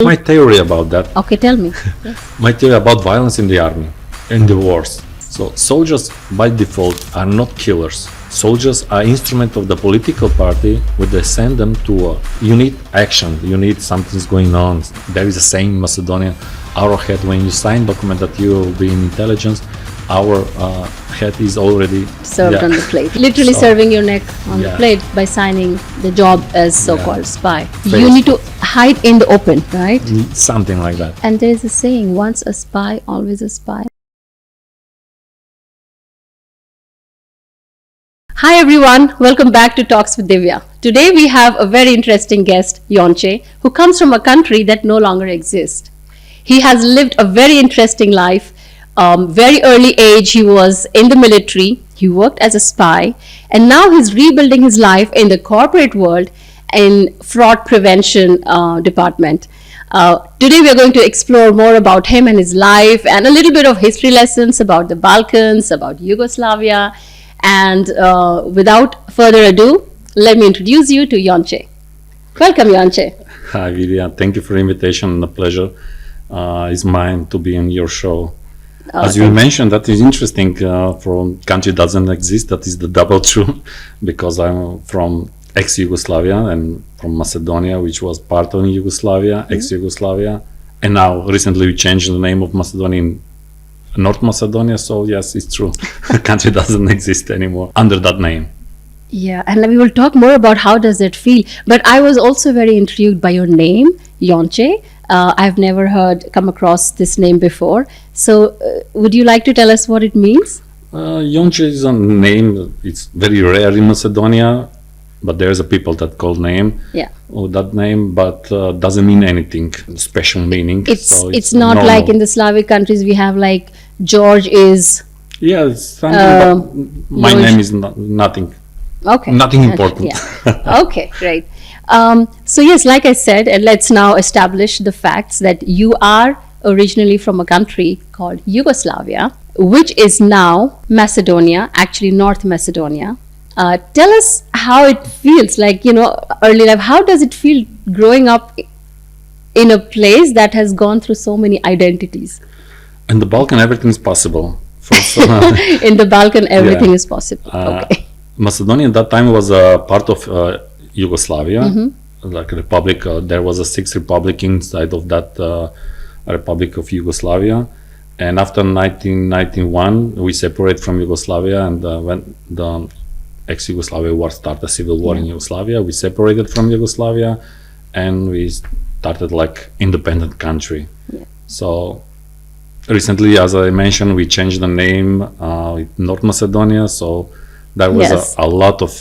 My theory about that, Okay, tell me. Yes. my theory about violence in the army, in the wars. So soldiers by default are not killers. Soldiers are instrument of the political party, where they send them to you need action, you need something's going on. There is a saying in Macedonia, our head, when you sign document that you will be in intelligence, our head is already Served on the plate. Literally So- serving your neck on the Yeah. plate by signing the job as so-called spy. Very You need to hide in the open, right? something like that. And there is a saying, once a spy, always a spy. Hi everyone, welcome back to Talks with Divya. Today we have a very interesting guest, Jonche, who comes from a country that no longer exists. He has lived a very interesting life. Very early age, he was in the military, he worked as a spy, and now he's rebuilding his life in the corporate world in fraud prevention department. Today we are going to explore more about him and his life and a little bit of history lessons about the Balkans, about Yugoslavia. And without further ado, let me introduce you to Jonche. Welcome, Jonche. Hi Vidya, thank you for the invitation and the pleasure is mine to be on your show. As you mentioned, that is interesting. From country doesn't exist. That is the double true, because I'm from ex-Yugoslavia and from Macedonia, which was part of Yugoslavia, ex-Yugoslavia, and now recently we changed the name of Macedonia in North Macedonia. So yes, it's true. The country doesn't exist anymore under that name. Yeah, and we will talk more about how does it feel. But I was also very intrigued by your name, Jonche. I've never come across this name before. So would you like to tell us what it means? Jonche is a name. It's very rare in Macedonia, but there's a people that call name. Yeah. Or that name, but doesn't mean anything special meaning. It's not normal. like in the Slavic countries we have like George is. Yeah, it's something, but my George. name is nothing. Okay. Nothing important. Yeah. Okay, great. So yes, like I said, and let's now establish the facts that you are originally from a country called Yugoslavia, which is now Macedonia, actually North Macedonia. Tell us how it feels like, early life. How does it feel growing up in a place that has gone through so many identities? In the Balkan, everything is possible. First, In the Balkan, everything is possible. Okay. Macedonia at that time was a part of Yugoslavia, like a republic. There was a sixth republic inside of that Republic of Yugoslavia. And after 1991, we separated from Yugoslavia, and when the ex-Yugoslavia war started, a civil war in Yugoslavia, we separated from Yugoslavia, and we started like independent country. Yeah. So recently, as I mentioned, we changed the name North Macedonia. So there was Yes. a lot of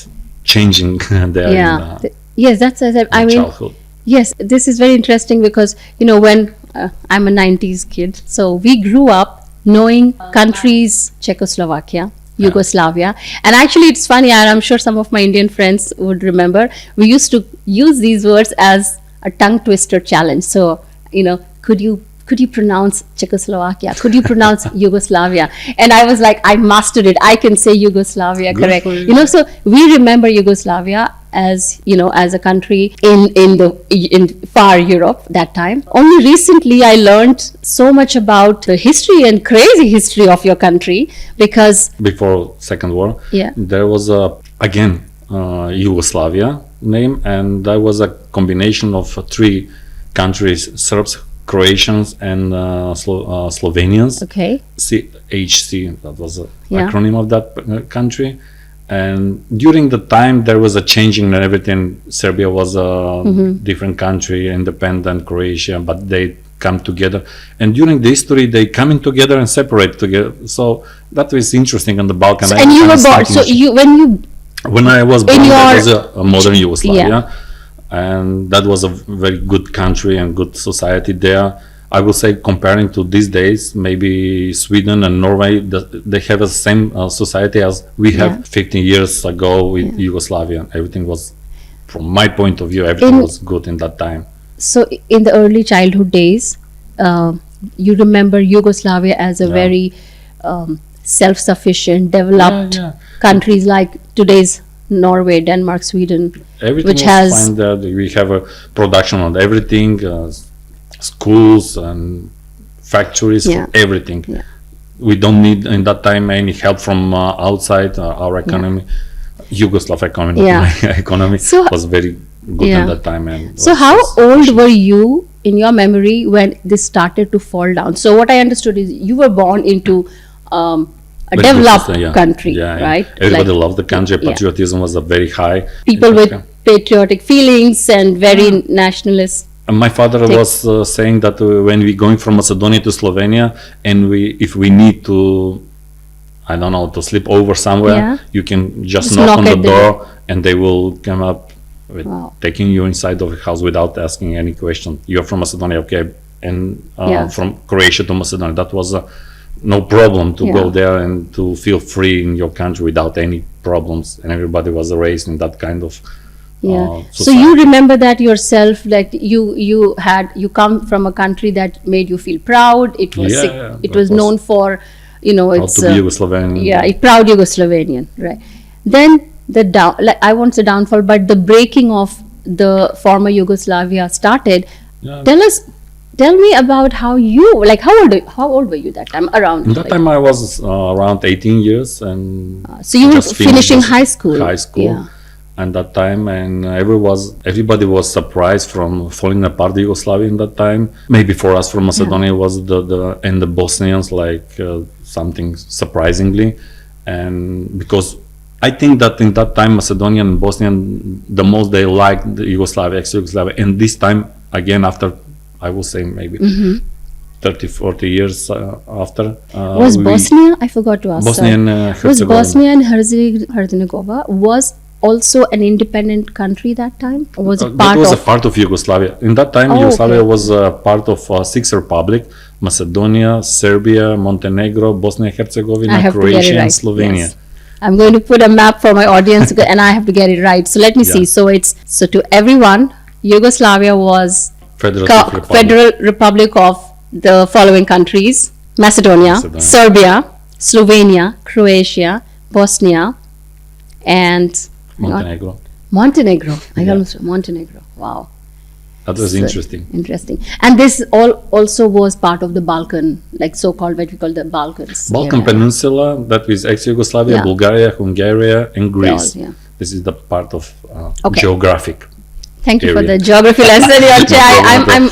changing there Yeah. in Yes, that's as I mean. childhood. Yes, this is very interesting because, when I'm a 90s kid, so we grew up knowing countries, Czechoslovakia, Yugoslavia. And actually, it's funny, and I'm sure some of my Indian friends would remember, we used to use these words as a tongue twister challenge. So, could you pronounce Czechoslovakia? Could you pronounce Yugoslavia? And I was like, I mastered it. I can say Yugoslavia Good correct. for you. So we remember Yugoslavia as as a country in far Europe that time. Only recently I learned so much about the history and crazy history of your country because Before Second War, Yeah. there was again Yugoslavia name, and that was a combination of three countries: Serbs, Croatians, and Slovenians. okay, CHC, that was the Yeah. acronym of that country. And during the time there was a changing and everything. Serbia was a different country, independent, Croatia, but they come together. And during the history, they coming together and separate together. So that was interesting on the Balkan. and you were born. So When I was born, your- that was a modern Yugoslavia, and that was a very good country and good society there. I would say, comparing to these days, maybe Sweden and Norway, they have the same society as we have 15 years ago with Yugoslavia. Everything was, from my point of view, everything was good in that time. So in the early childhood days, you remember Yugoslavia as a very self-sufficient, developed Yeah, yeah. countries like today's Norway, Denmark, Sweden, Everything which was has fine there. We have a production on everything. schools and factories, Yeah. for everything. Yeah. We don't need in that time any help from outside. Our economy, Yugoslav economy, Yeah. my economy So- was very good Yeah. at that time. And So was how just old pushing. were you in your memory when this started to fall down? So what I understood is you were born into a Very good developed system, yeah. country, Yeah, yeah. right? Everybody Like loved the country. yeah. Patriotism was a very high. people with Okay. patriotic feelings and very nationalist. And my father was saying that when we going from Macedonia to Slovenia, and if we need to, I don't know, to sleep over somewhere, Yeah. you can just Just knock knock on the at the door, and they will come up with Wow. taking you inside of the house without asking any question. You're from Macedonia, okay? And Yeah. from Croatia to Macedonia, that was no problem to Yeah. go there and to feel free in your country without any problems. And everybody was raised in that kind of Yeah. So society. you remember that yourself, like you come from a country that made you feel proud. It was Yeah, it that was was known for, how it's to be Yugoslavian. yeah, a proud Yugoslavenian, right? Then the I won't say downfall, but the breaking of the former Yugoslavia started. Yeah. Tell me about how old were you that time? Around In that like, time, I was around 18 years, and so you were just finished finishing high high school. school, Yeah. and that time, and everybody was surprised from falling apart Yugoslavia in that time. Maybe for us from Macedonia was the Bosnians like something surprisingly, and because I think that in that time Macedonian and Bosnian the most they liked the Yugoslavia, ex-Yugoslavia, and this time again after I will say maybe 30, 40 years after. Was Bosnia? I forgot to ask. Bosnia sorry. and Was Herzegovina. Bosnia and Herzegovina was also an independent country that time, or was it That part was of? a part of Yugoslavia. In that time, Oh, Yugoslavia okay. was part of six republics: Macedonia, Serbia, Montenegro, Bosnia and I Herzegovina, have to get Croatia, it right. and Slovenia. Yes. I'm going to put a map for my audience, and I have to get it right. So let me see. Yeah. So to everyone, Yugoslavia was Federative Republic. Federal Republic of the following countries: Macedonia, Macedonia. Serbia, Slovenia, Croatia, Bosnia, and Montenegro. Montenegro. I Yeah. almost Montenegro. Wow. That was So interesting. Interesting. And this also was part of the Balkan, like so-called what we call the Balkans. Balkan area. Peninsula, that is ex-Yugoslavia, Yeah. Bulgaria, Hungary, and Greece. yeah. This is the part of Okay. geographic. Thank you for area. the geography lesson, Jonche. No problem.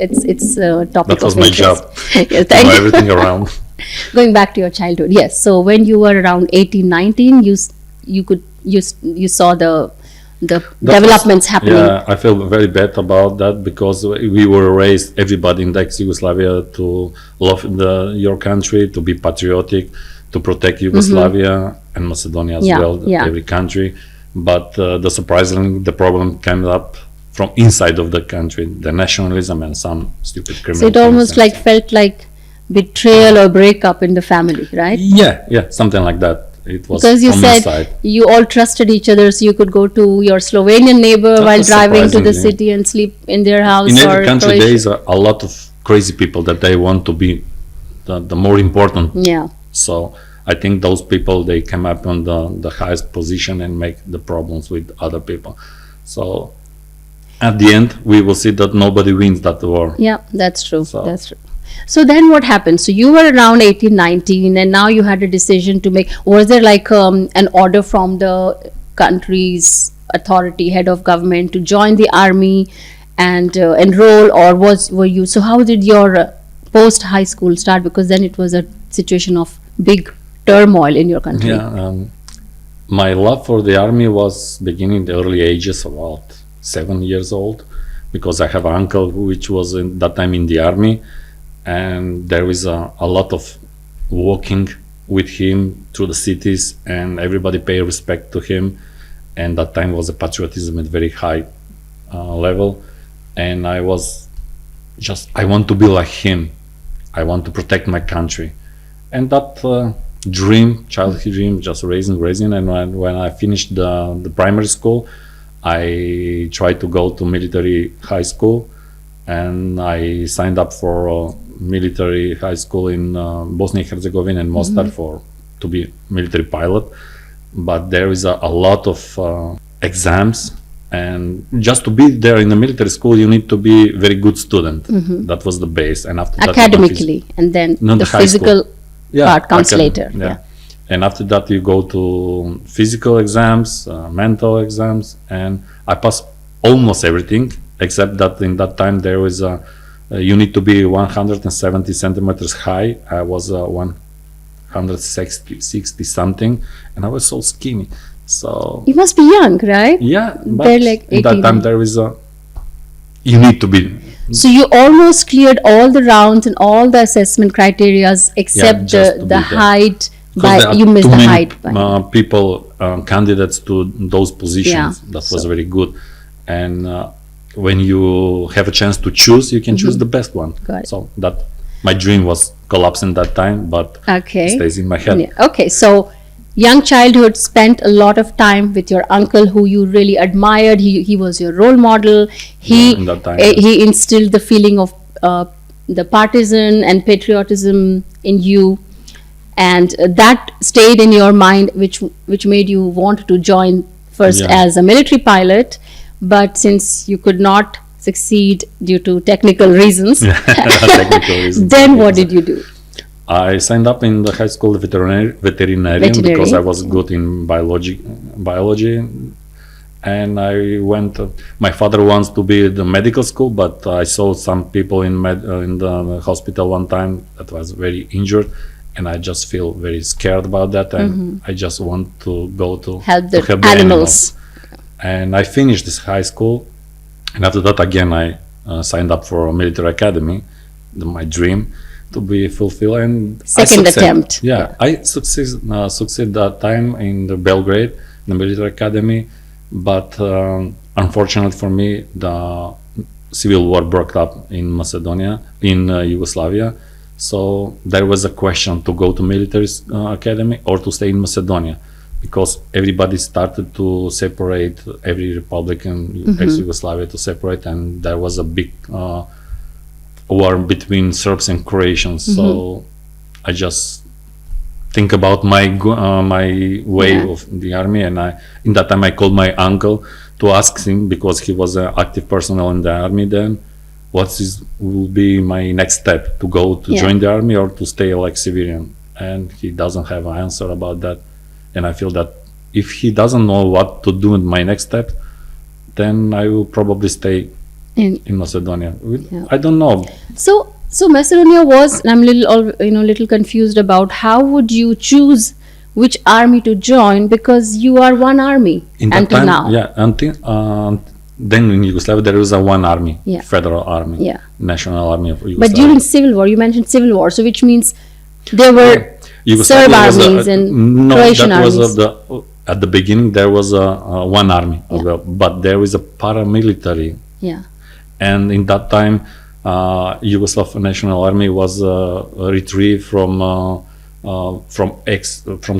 It's a topic That was of my interest. job. Yeah, To thank know you. everything around. Going back to your childhood, yes. So when you were around 18, 19, you saw the That developments was- happening. Yeah, I feel very bad about that because we were raised, everybody in the ex-Yugoslavia, to love your country, to be patriotic, to protect Yugoslavia and Macedonia as Yeah, well, yeah. every country. But surprisingly, the problem came up from inside of the country, the nationalism and some stupid criminal So it things almost and like stuff. felt like betrayal or breakup in the family, right? Yeah, something like that. It was Because you from said inside. you all trusted each other, so you could go to your Slovenian neighbor That while was driving to the surprisingly. city and sleep in their house. In or every country, there Croatia. is a lot of crazy people that they want to be the more important. Yeah. So I think those people they come up on the highest position and make the problems with other people. So at the end, we will see that nobody wins that war. Yeah, that's true. So- That's true. So then what happened? So you were around 18, 19, and now you had a decision to make. Was there like an order from the country's authority, head of government, to join the army and enroll, or were you? So how did your post high school start? Because then it was a situation of big turmoil in your country. Yeah, my love for the army was beginning the early ages, about 7 years old, because I have an uncle which was in that time in the army, and there is a lot of walking with him through the cities, and everybody pay respect to him. And that time was a patriotism at very high level, and I was just I want to be like him. I want to protect my country, and that childhood dream, just raising. And when I finished the primary school, I tried to go to military high school, and I signed up for military high school in Bosnia and Herzegovina and Mostar to be military pilot. But there is a lot of exams And just to be there in the military school, you need to be very good student. That was the base. And after that, Academically, and then No, the the high physical Yeah, part comes academ- later. Yeah. And after that, you go to physical exams, mental exams, and I passed almost everything except that in that time there was you need to be 170 centimeters high. I was 160 something, and I was so skinny. So You must be young, right? yeah, but They're like in that 18. time there is you need to be So you almost cleared all the rounds and all the assessment criterias except just to the be there. height. because there are You missed too the many height. people candidates to those positions. Yeah, That was very good, and when you have a chance to choose, you can choose the best one. Got it. So that my dream was collapsing that time, but Okay. it stays in my head. Yeah. Okay, so young childhood, spent a lot of time with your uncle who you really admired. He was your role model. He in that time, he instilled the feeling of the partisan and patriotism in you, and that stayed in your mind, which made you want to join first Yeah. as a military pilot. But since you could not succeed due to technical reasons, Technical reasons. then what did you do? I signed up in the high school veterinarian because I was good in biology, and I went. My father wants to be in the medical school, but I saw some people in the hospital one time that was very injured, and I just feel very scared about that, and I just want to go to Help the to animals. And I finished this high school, and after that again I signed up for a military academy, my dream to be fulfilled. And Second attempt. Yeah, I succeed that time in the Belgrade, the military academy, but unfortunately for me, the civil war broke up in Macedonia, in Yugoslavia. So there was a question to go to military academy or to stay in Macedonia, because everybody started to separate, every republic in ex-Yugoslavia to separate, and there was a big war between Serbs and Croatians. So I just think about my my way of the army, and in that time I called my uncle to ask him, because he was an active personnel in the army then, will be my next step, to go to join the army or to stay like civilian. And he doesn't have an answer about that. And I feel that if he doesn't know what to do in my next step, then I will probably stay in Macedonia. I don't know. So Macedonia was, and I'm little confused about how would you choose which army to join, because you are one army In that until time, now. yeah, until then in Yugoslavia there was a one army, Yeah. federal army, Yeah. national army of Yugoslavia. But during civil war, you mentioned civil war, so which means there were Serb Yugoslavia was armies and no, Croatian that armies. was at the beginning there was a one army as well, but there is a paramilitary, Yeah. and in that time Yugoslav National Army was retrieved from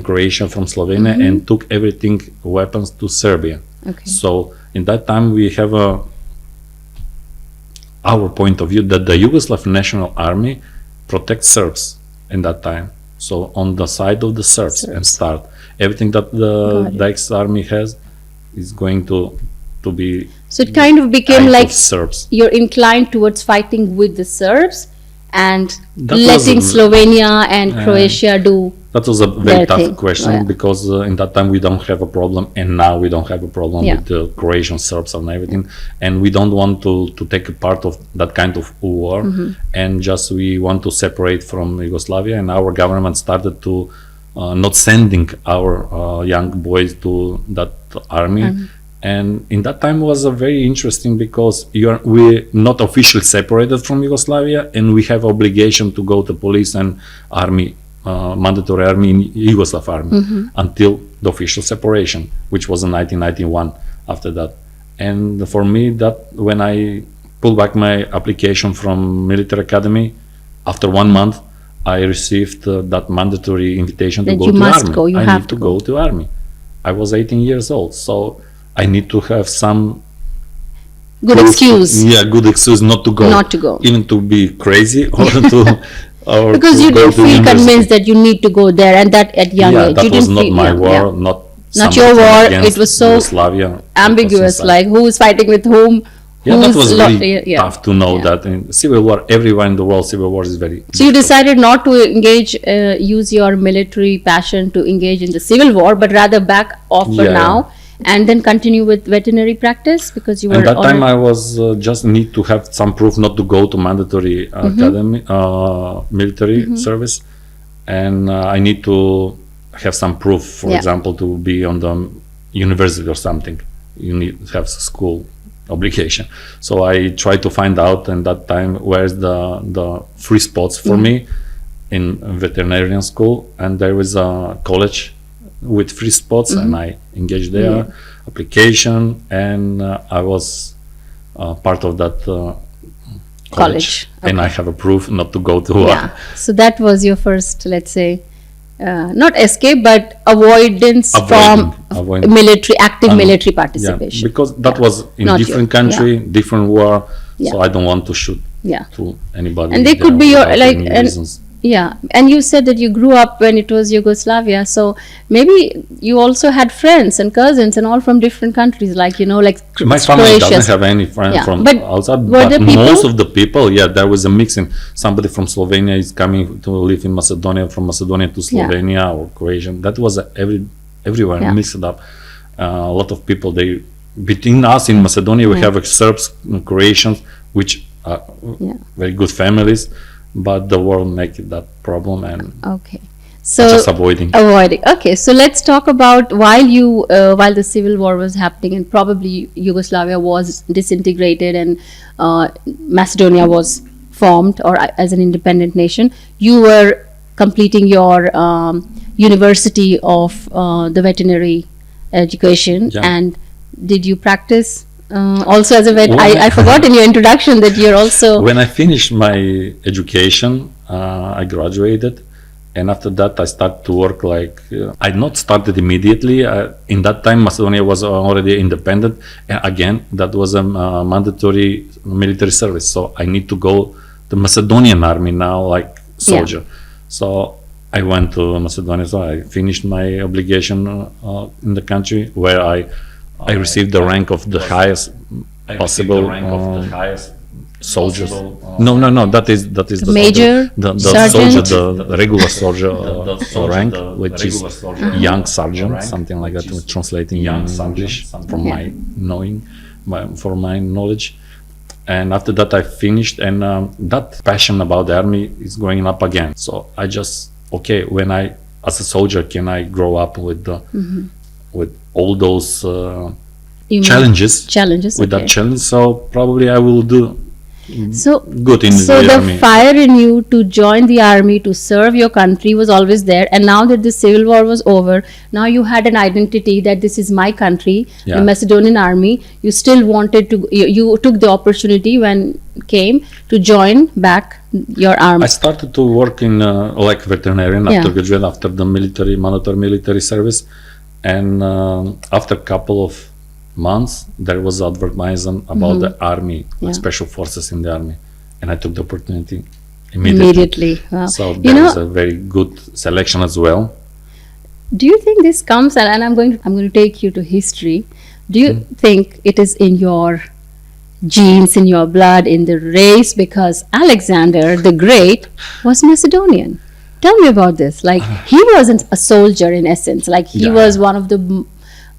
Croatia, from Slovenia, and took everything, weapons, to Serbia. Okay. So in that time we have our point of view that the Yugoslav National Army protects Serbs in that time. So on the side of the Serbs. And start everything that the ex-army has is going to be. So it kind of became kind like of Serbs. you're inclined towards fighting with the Serbs and That letting was Slovenia and Croatia do. That was a their very tough thing. question, Yeah. because in that time we don't have a problem, and now we don't have a problem Yeah. with the Croatian Serbs and everything, and we don't want to take a part of that kind of war, and just we want to separate from Yugoslavia, and our government started to not sending our young boys to that army. And in that time was a very interesting, because we're not officially separated from Yugoslavia, and we have obligation to go to police and army, mandatory army in Yugoslav army until the official separation, which was in 1991 after that. And for me, that when I pulled back my application from military academy, after 1 month, I received that mandatory invitation to That go you to must army. go, you I have need to to go to army. I was 18 years old, so I need to have some Good excuse. Yeah, good excuse not to go. Not to go. Even to be crazy or to. Or Because to you go didn't to feel university. convinced that you need to go there, and that at young Yeah, age. that You was didn't not feel, my yeah, war, yeah. not Not something your war, against it was so Yugoslavia. ambiguous, like who's fighting with whom. Yeah, that was who's really tough to know that in civil war, everywhere in the world, civil war is very. So you decided not to engage, use your military passion to engage in the civil war, but rather back off for now, and then continue with veterinary practice because you were. At that time, I was just need to have some proof not to go to mandatory academy, military service, and I need to have some proof, for example, to be on the university or something. You need to have school obligation. So I tried to find out in that time where's the free spots for me in veterinarian school, and there was a college with free spots, and I engaged there, application, and I was part of that college. And I have a proof not to go to So that was your first, let's say, not escape, but avoidance from military, active military participation. Because that was in different country, different war, so I don't want to shoot to anybody. And they could be your, like, and you said that you grew up when it was Yugoslavia, so maybe you also had friends and cousins and all from different countries, like, like my family doesn't have any friends from outside, but most of the people, there was a mix. In somebody from Slovenia is coming to live in Macedonia, from Macedonia to Slovenia or Croatia. That was everywhere mixed up. A lot of people, they between us in Macedonia, we have Serbs, Croatians, which are very good families. But the world make it that problem, and so just avoiding. Okay, so let's talk about while the civil war was happening and probably Yugoslavia was disintegrated and Macedonia was formed or as an independent nation. You were completing your university of the veterinary education, and did you practice? Also as a vet, I forgot in your introduction that you're also... When I finished my education, I graduated, and after that I started to work like... I not started immediately. In that time Macedonia was already independent, and again that was a mandatory military service, so I need to go to Macedonian army now, like soldier. So I went to Macedonia, so I finished my obligation in the country, where I received the rank of the highest possible soldiers. No. That is the major, the soldier, the regular soldier rank, which is young sergeant, something like that. We're translating in English from my knowing, for my knowledge. And after that, I finished, and that passion about the army is going up again. So I just when I, as a soldier, can I grow up with the with all those challenges with that challenge, so probably I will do good in the army. The fire in you to join the army, to serve your country, was always there, and now that the civil war was over, now you had an identity that this is my country, the Macedonian army. You still wanted to, you took the opportunity when it came to join back your army. I started to work in like veterinarian after graduate, after the mandatory military service. And after a couple of months, there was advertisement about the army, special forces in the army, and I took the opportunity immediately. Wow. So that was a very good selection as well. Do you think this comes, and I'm going to take you to history. Do you think it is in your genes, in your blood, in the race? Because Alexander the Great was Macedonian. Tell me about this. Like, he wasn't a soldier in essence. Like, he was one of the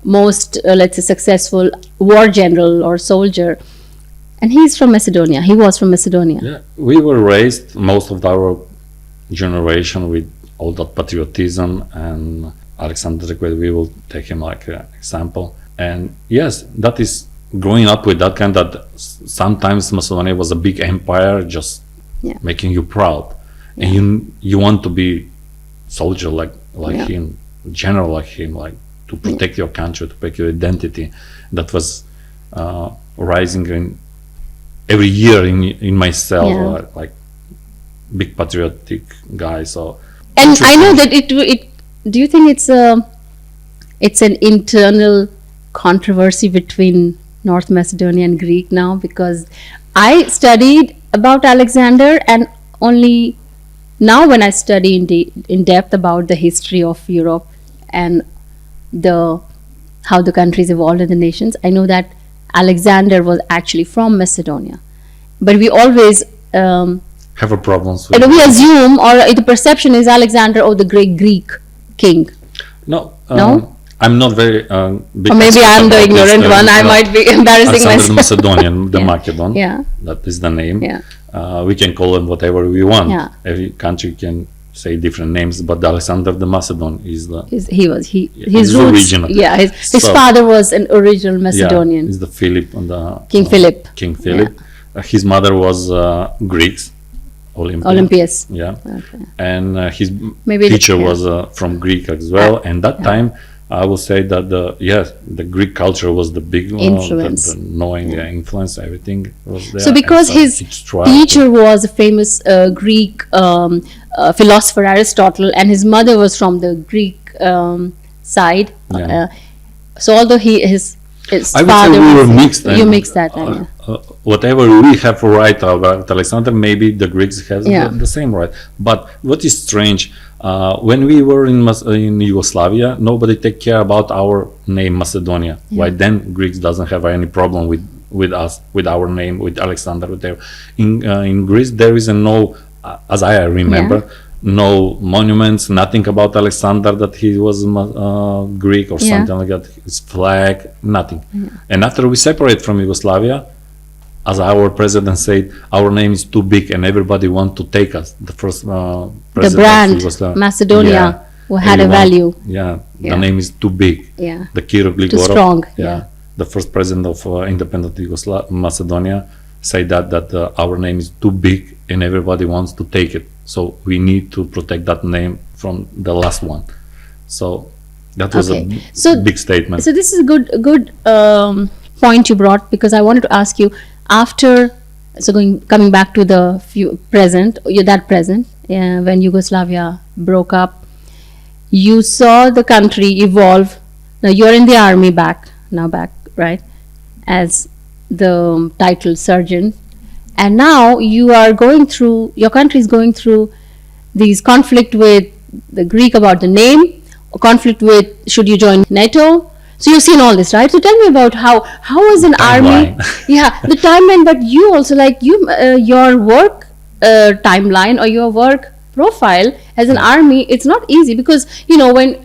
most, let's say, successful war general or soldier. And he's from Macedonia. He was from Macedonia. Yeah, we were raised, most of our generation, with all that patriotism. And Alexander the Great, we will take him like an example. And yes, that is growing up with that kind that sometimes Macedonia was a big empire, just making you proud. And you want to be soldier like him, general like him, like to protect your country, to protect your identity. That was rising in every year in myself, like big patriotic guy. So, and I know that it. Do you think it's an internal controversy between North Macedonia and Greek now? Because I studied about Alexander, and only now when I study in depth about the history of Europe and how the countries evolved and the nations. I know that Alexander was actually from Macedonia, but we always Have a problems you know, with we assume, or the perception is Alexander, the great Greek king. No, No? I'm not very big Or maybe expert I'm the about this, ignorant one. I no. might be embarrassing Alexander the myself. Macedonian, the Yeah. Macedon. Yeah. That is the name. Yeah. We can call him whatever we want. Yeah. Every country can say different names, but Alexander the Macedon is the His he's roots. original. Yeah, his So- father was an original Macedonian. Yeah, is the Philip and the King Philip. King Philip. His mother was Greeks, Olympias. Yeah, Okay. and his Maybe teacher yeah. was from Greek as well. And that time, I will say that the Greek culture was the big Influence. the knowing influence. Everything was there. So because And so his it's tried. teacher was a famous Greek philosopher Aristotle, and his mother was from the Greek side. Yeah. So although his I would say father we were was- mixed. You and, mixed that. Yeah. Whatever we have right about Alexander, maybe the Greeks have Yeah. the same right. But what is strange, when we were in Yugoslavia, nobody take care about our name Macedonia. Why then Greeks doesn't have any problem with us, with our name, with Alexander, whatever. In Greece there is no, as I remember, no monuments, nothing about Alexander that he was Greek or Yeah. something like that. His flag, nothing. And after we separate from Yugoslavia, as our president said, our name is too big and everybody want to take us. The first The president of brand Yugoslavia. Macedonia who had a everyone- value. Yeah, Yeah. the name is too big. Yeah. The Kiro Gligorov, strong, Yeah, yeah. the first president of independent Macedonia said that our name is too big and everybody wants to take it. So we need to protect that name from the last one. So that was Okay. a So- big statement. So this is a good point you brought, because I wanted to ask you after. So coming back to the present, when Yugoslavia broke up, you saw the country evolve. Now you're in the army back, right, as the title surgeon, and now you are going through, your country is going through these conflict with the Greek about the name, or conflict with should you join NATO. So you've seen all this, right? So tell me about how is an army? Yeah, the timeline. But you also your work timeline or your work profile as an army. It's not easy because when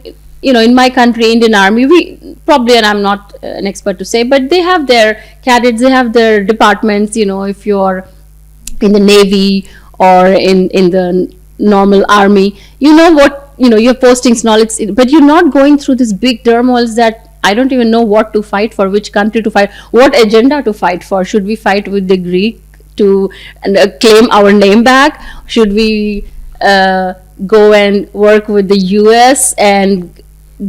in my country, Indian Army, we probably, and I'm not an expert to say, but they have their cadets, they have their departments. If you're in the Navy or in the normal army, your postings and all, but you're not going through this big turmoils that I don't even know what to fight for, which country to fight, what agenda to fight for. Should we fight with the Greek to claim our name back? Should we go and work with the US and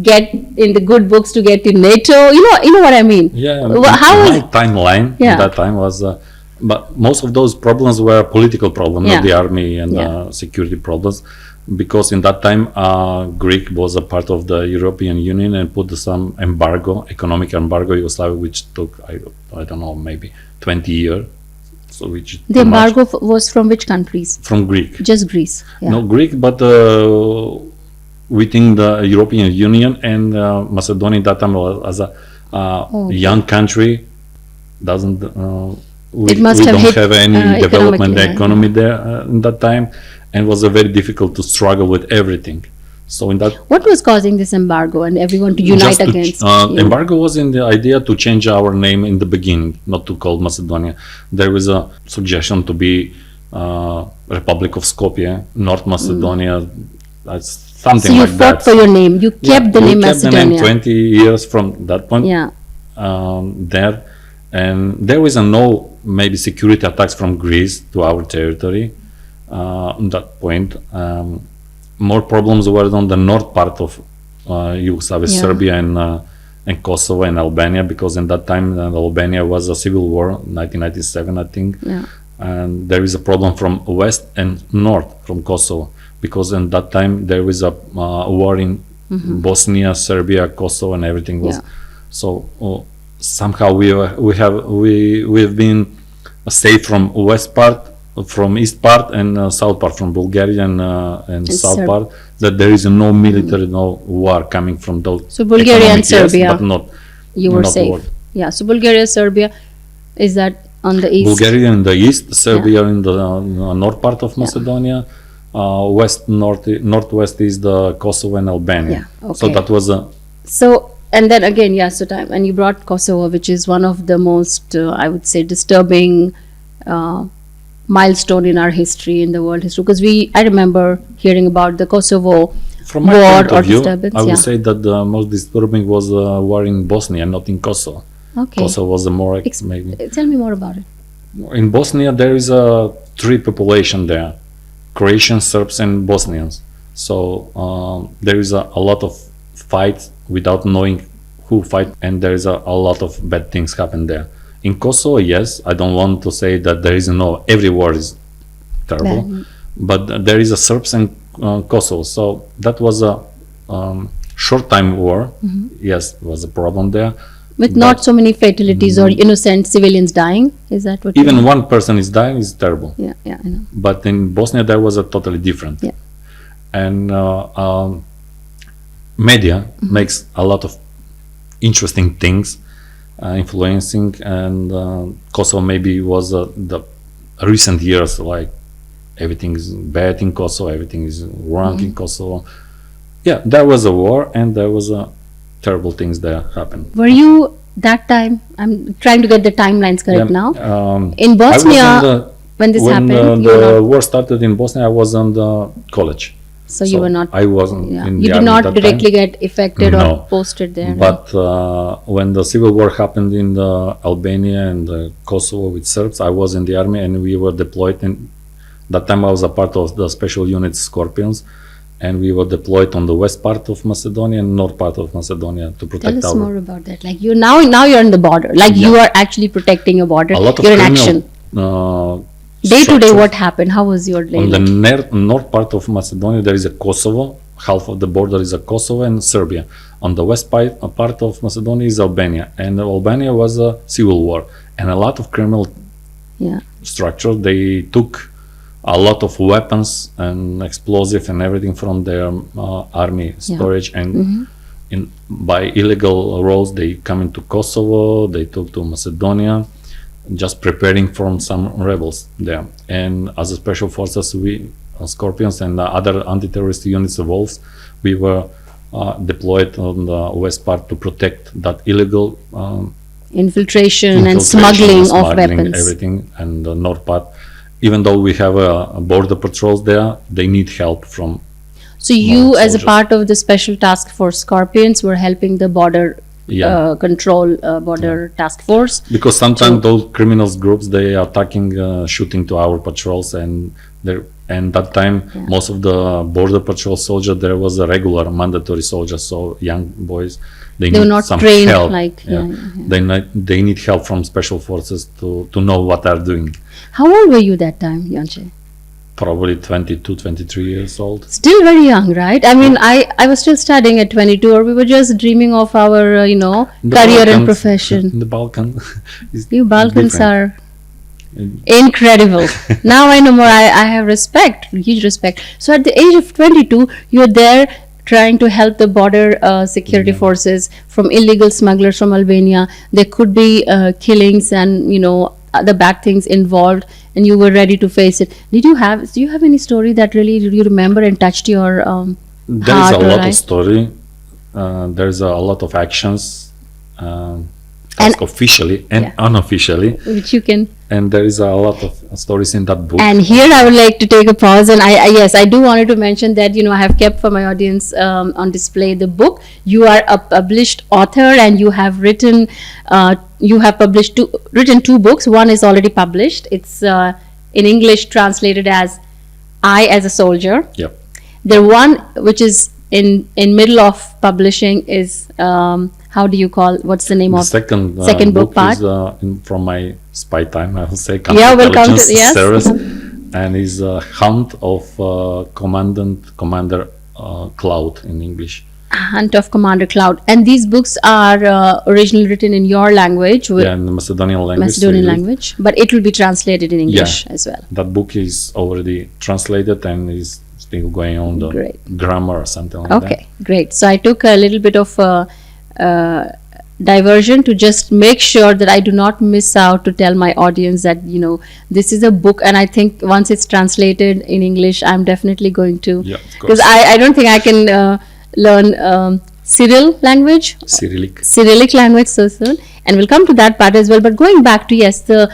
get in the good books to get in NATO? You know what I mean? Yeah, How my is timeline Yeah. at that time was, but most of those problems were political problems, Yeah. not the army and Yeah. security problems, because in that time Greek was a part of the European Union and put some economic embargo, Yugoslavia, which took I don't know, maybe 20 years. So which the embargo was from which countries? from Greek. Just Greece. Yeah. No Greek, but within the European Union, and Macedonia at that time was as a young country, doesn't It must we have don't hit, have any development economically, economy there in that time, and was very difficult to struggle with everything. So in that What was causing this embargo and everyone to unite against? embargo was in the idea to change our name in the beginning, not to call Macedonia. There was a suggestion to be Republic of Skopje, North Macedonia, that's something So you like fought that. for your name. You kept the we name kept the Macedonia. name 20 years from that point. Yeah. There, and there was no maybe security attacks from Greece to our territory at that point. More problems were on the north part of Yugoslavia, Yeah. Serbia and Kosovo and Albania, because in that time Albania was a civil war, 1997 I think. Yeah. And there is a problem from west and north from Kosovo, because in that time there was a war in Bosnia, Serbia, Kosovo, and everything was. Yeah. So somehow we've been safe from west part, from east part, and south part, from Bulgaria and south part. That there is no military, no war coming from those. So Bulgaria and economic, yes, Serbia. but not you were not safe. war. Yeah. So Bulgaria, Serbia, is that on the east? Bulgaria in the east, Serbia in the north part of Macedonia, northwest is the Kosovo and Albania. Yeah, So okay. that was a So, and then again, and you brought Kosovo, which is one of the most, I would say, disturbing milestone in our history, in the world history, because I remember hearing about the Kosovo from my war point or of view. disturbance. I would Yeah. say that the most disturbing was war in Bosnia, not in Kosovo. Okay. Kosovo was the more maybe. Tell me more about it. In Bosnia, there is a three population there: Croatians, Serbs, and Bosnians. So there is a lot of fights without knowing who fight, and there is a lot of bad things happen there. In Kosovo, yes, I don't want to say that there is every war is terrible, but there is a Serbs and Kosovo. So that was a short time war. Yes, was a problem there. With not so many fatalities or innocent civilians dying, is that what? Even one person is dying is terrible. Yeah, I know. But in Bosnia, there was a totally different. Yeah. And media makes a lot of interesting things, influencing, and Kosovo maybe was the recent years, like everything is bad in Kosovo, everything is wrong in Kosovo. Yeah, there was a war and there was terrible things that happened. Were you that time? I'm trying to get the timelines correct now. In I was Bosnia, when this happened, you were the not, war started in Bosnia, I was on the college. so you were not. I wasn't Yeah. in You the did army not that directly time. get affected No. or posted there. no? But when the civil war happened in the Albania and Kosovo with Serbs, I was in the army and we were deployed. And that time I was a part of the special unit Scorpions, and we were deployed on the west part of Macedonia and north part of Macedonia to Tell protect us our. more about that. Like you now you're on the border. Like you are actually protecting your border. A lot of You're in criminal, action. Day to day, structure. what happened? How was your day? On the like? north part of Macedonia, there is a Kosovo. Half of the border is a Kosovo and Serbia. On the west part of Macedonia is Albania, and Albania was a civil war, and a lot of criminal Yeah. structure. They took a lot of weapons and explosive and everything from their army storage, and by illegal roads they come into Kosovo. They took to Macedonia, just preparing from some rebels there. And as a special forces, we Scorpions and other anti-terrorist units of Wolves, we were deployed on the west part to protect that illegal Infiltration and smuggling of weapons. everything. And the north part, even though we have a border patrols there, they need help from. So you, as a soldiers. part of the special task force Scorpions, were helping the border control border task force. Because sometimes those criminals groups, they are attacking, shooting to our patrols, and that time most of the border patrol soldiers, there was a regular mandatory soldier, so young boys, they were need not some trained help. like They need help from special forces to know what they're doing. How old were you that time, Jonche? Probably 22, 23 years old. Still very young, right? I mean, I was still studying at 22, or we were just dreaming of our, career and Balkans, profession. In the Balkans. You Balkans different. are incredible. Now I know more. I have respect, huge respect. So at the age of 22, you're there trying to help the border security forces from illegal smugglers from Albania. There could be killings and, other bad things involved, and you were ready to face it. Do you have any story that really you remember and touched your There is heart a or lot life? of story. There's a lot of actions, officially and unofficially, Which you can. and there is a lot of stories in that book. And here I would like to take a pause, and I do wanted to mention that I have kept for my audience on display the book. You are a published author, and you have written written two books. One is already published. It's in English translated as "I as a Soldier." Yep. The one which is in middle of publishing is how do you call, what's the name The of second book part? is from my spy time, I will say, Welcome to, counterintelligence yes. service, and is a Hunt of Commander Cloud in English. Hunt of Commander Cloud. And these books are originally written in your language, with In the Macedonian language. Macedonian so language, but it will be translated in English as well. That book is already translated and is still going on the grammar or something like that. Okay, great. So I took a little bit of diversion to just make sure that I do not miss out to tell my audience that, this is a book, and I think once it's translated in English, I'm definitely going to. Yeah, of course. Because I don't think I can learn Cyrillic language so soon, and we'll come to that part as well. But going back to, yes, the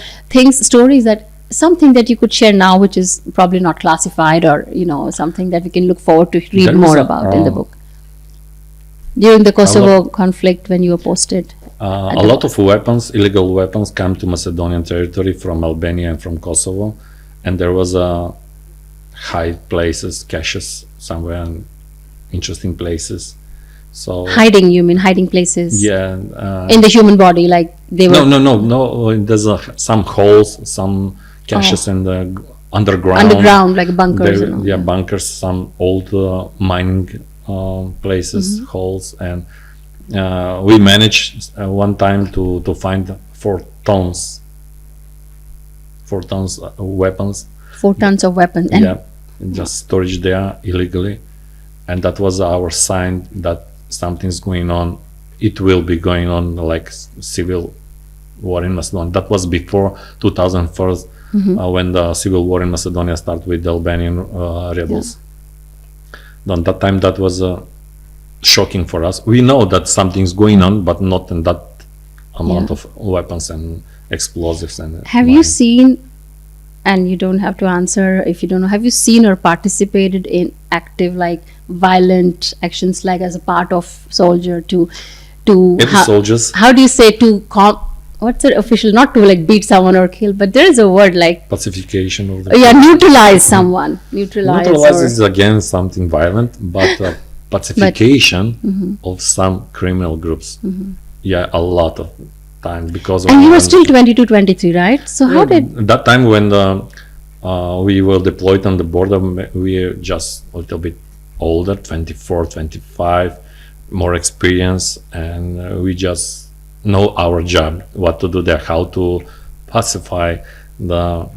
stories, that something that you could share now, which is probably not classified, or something that we can look forward to read more about in the book. During the Kosovo conflict, when you were posted, a lot of weapons, illegal weapons, came to Macedonian territory from Albania and from Kosovo, and there was hide places, caches somewhere, in interesting places. So hiding, you mean hiding places? Yeah. In the human body, like they were. No. There's some holes, some caches in the underground. Underground, like bunkers. Bunkers. Some old mining places, holes, and we managed one time to find 4 tons of weapons. 4 tons of weapons. And just storage there illegally, and that was our sign that something's going on. It will be going on, like civil war in Macedonia. That was before 2004, when the civil war in Macedonia started with the Albanian rebels. At that time, that was shocking for us. We know that something's going on, but not in that amount of weapons and explosives. And have you seen, and you don't have to answer if you don't know, have you seen or participated in active, like violent actions, like as a part of soldier to soldiers? How do you say what's it official? Not to like beat someone or kill, but there is a word like pacification of the neutralize someone. Neutralize is again something violent, but pacification of some criminal groups. A lot of time, because and you were still 22, 23, right? So how did that time when we were deployed on the border, we were just a little bit older, 24, 25, more experience, and we just know our job, what to do there, how to pacify the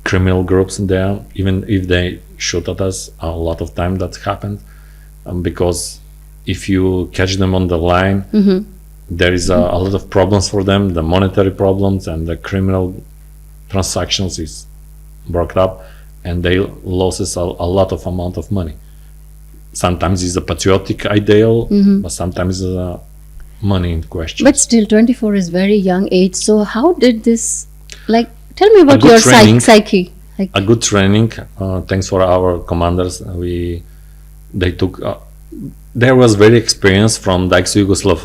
criminal groups there, even if they shoot at us. A lot of time that happened, because if you catch them on the line, there is a lot of problems for them, the monetary problems, and the criminal transactions is broken up, and they loses a lot of amount of money. Sometimes it's a patriotic ideal, but sometimes it's money in question. But still, 24 is very young age. So how did this, like, tell me about your psyche. Like, a good training, thanks for our commanders. They took, there was very experienced from the ex-Yugoslav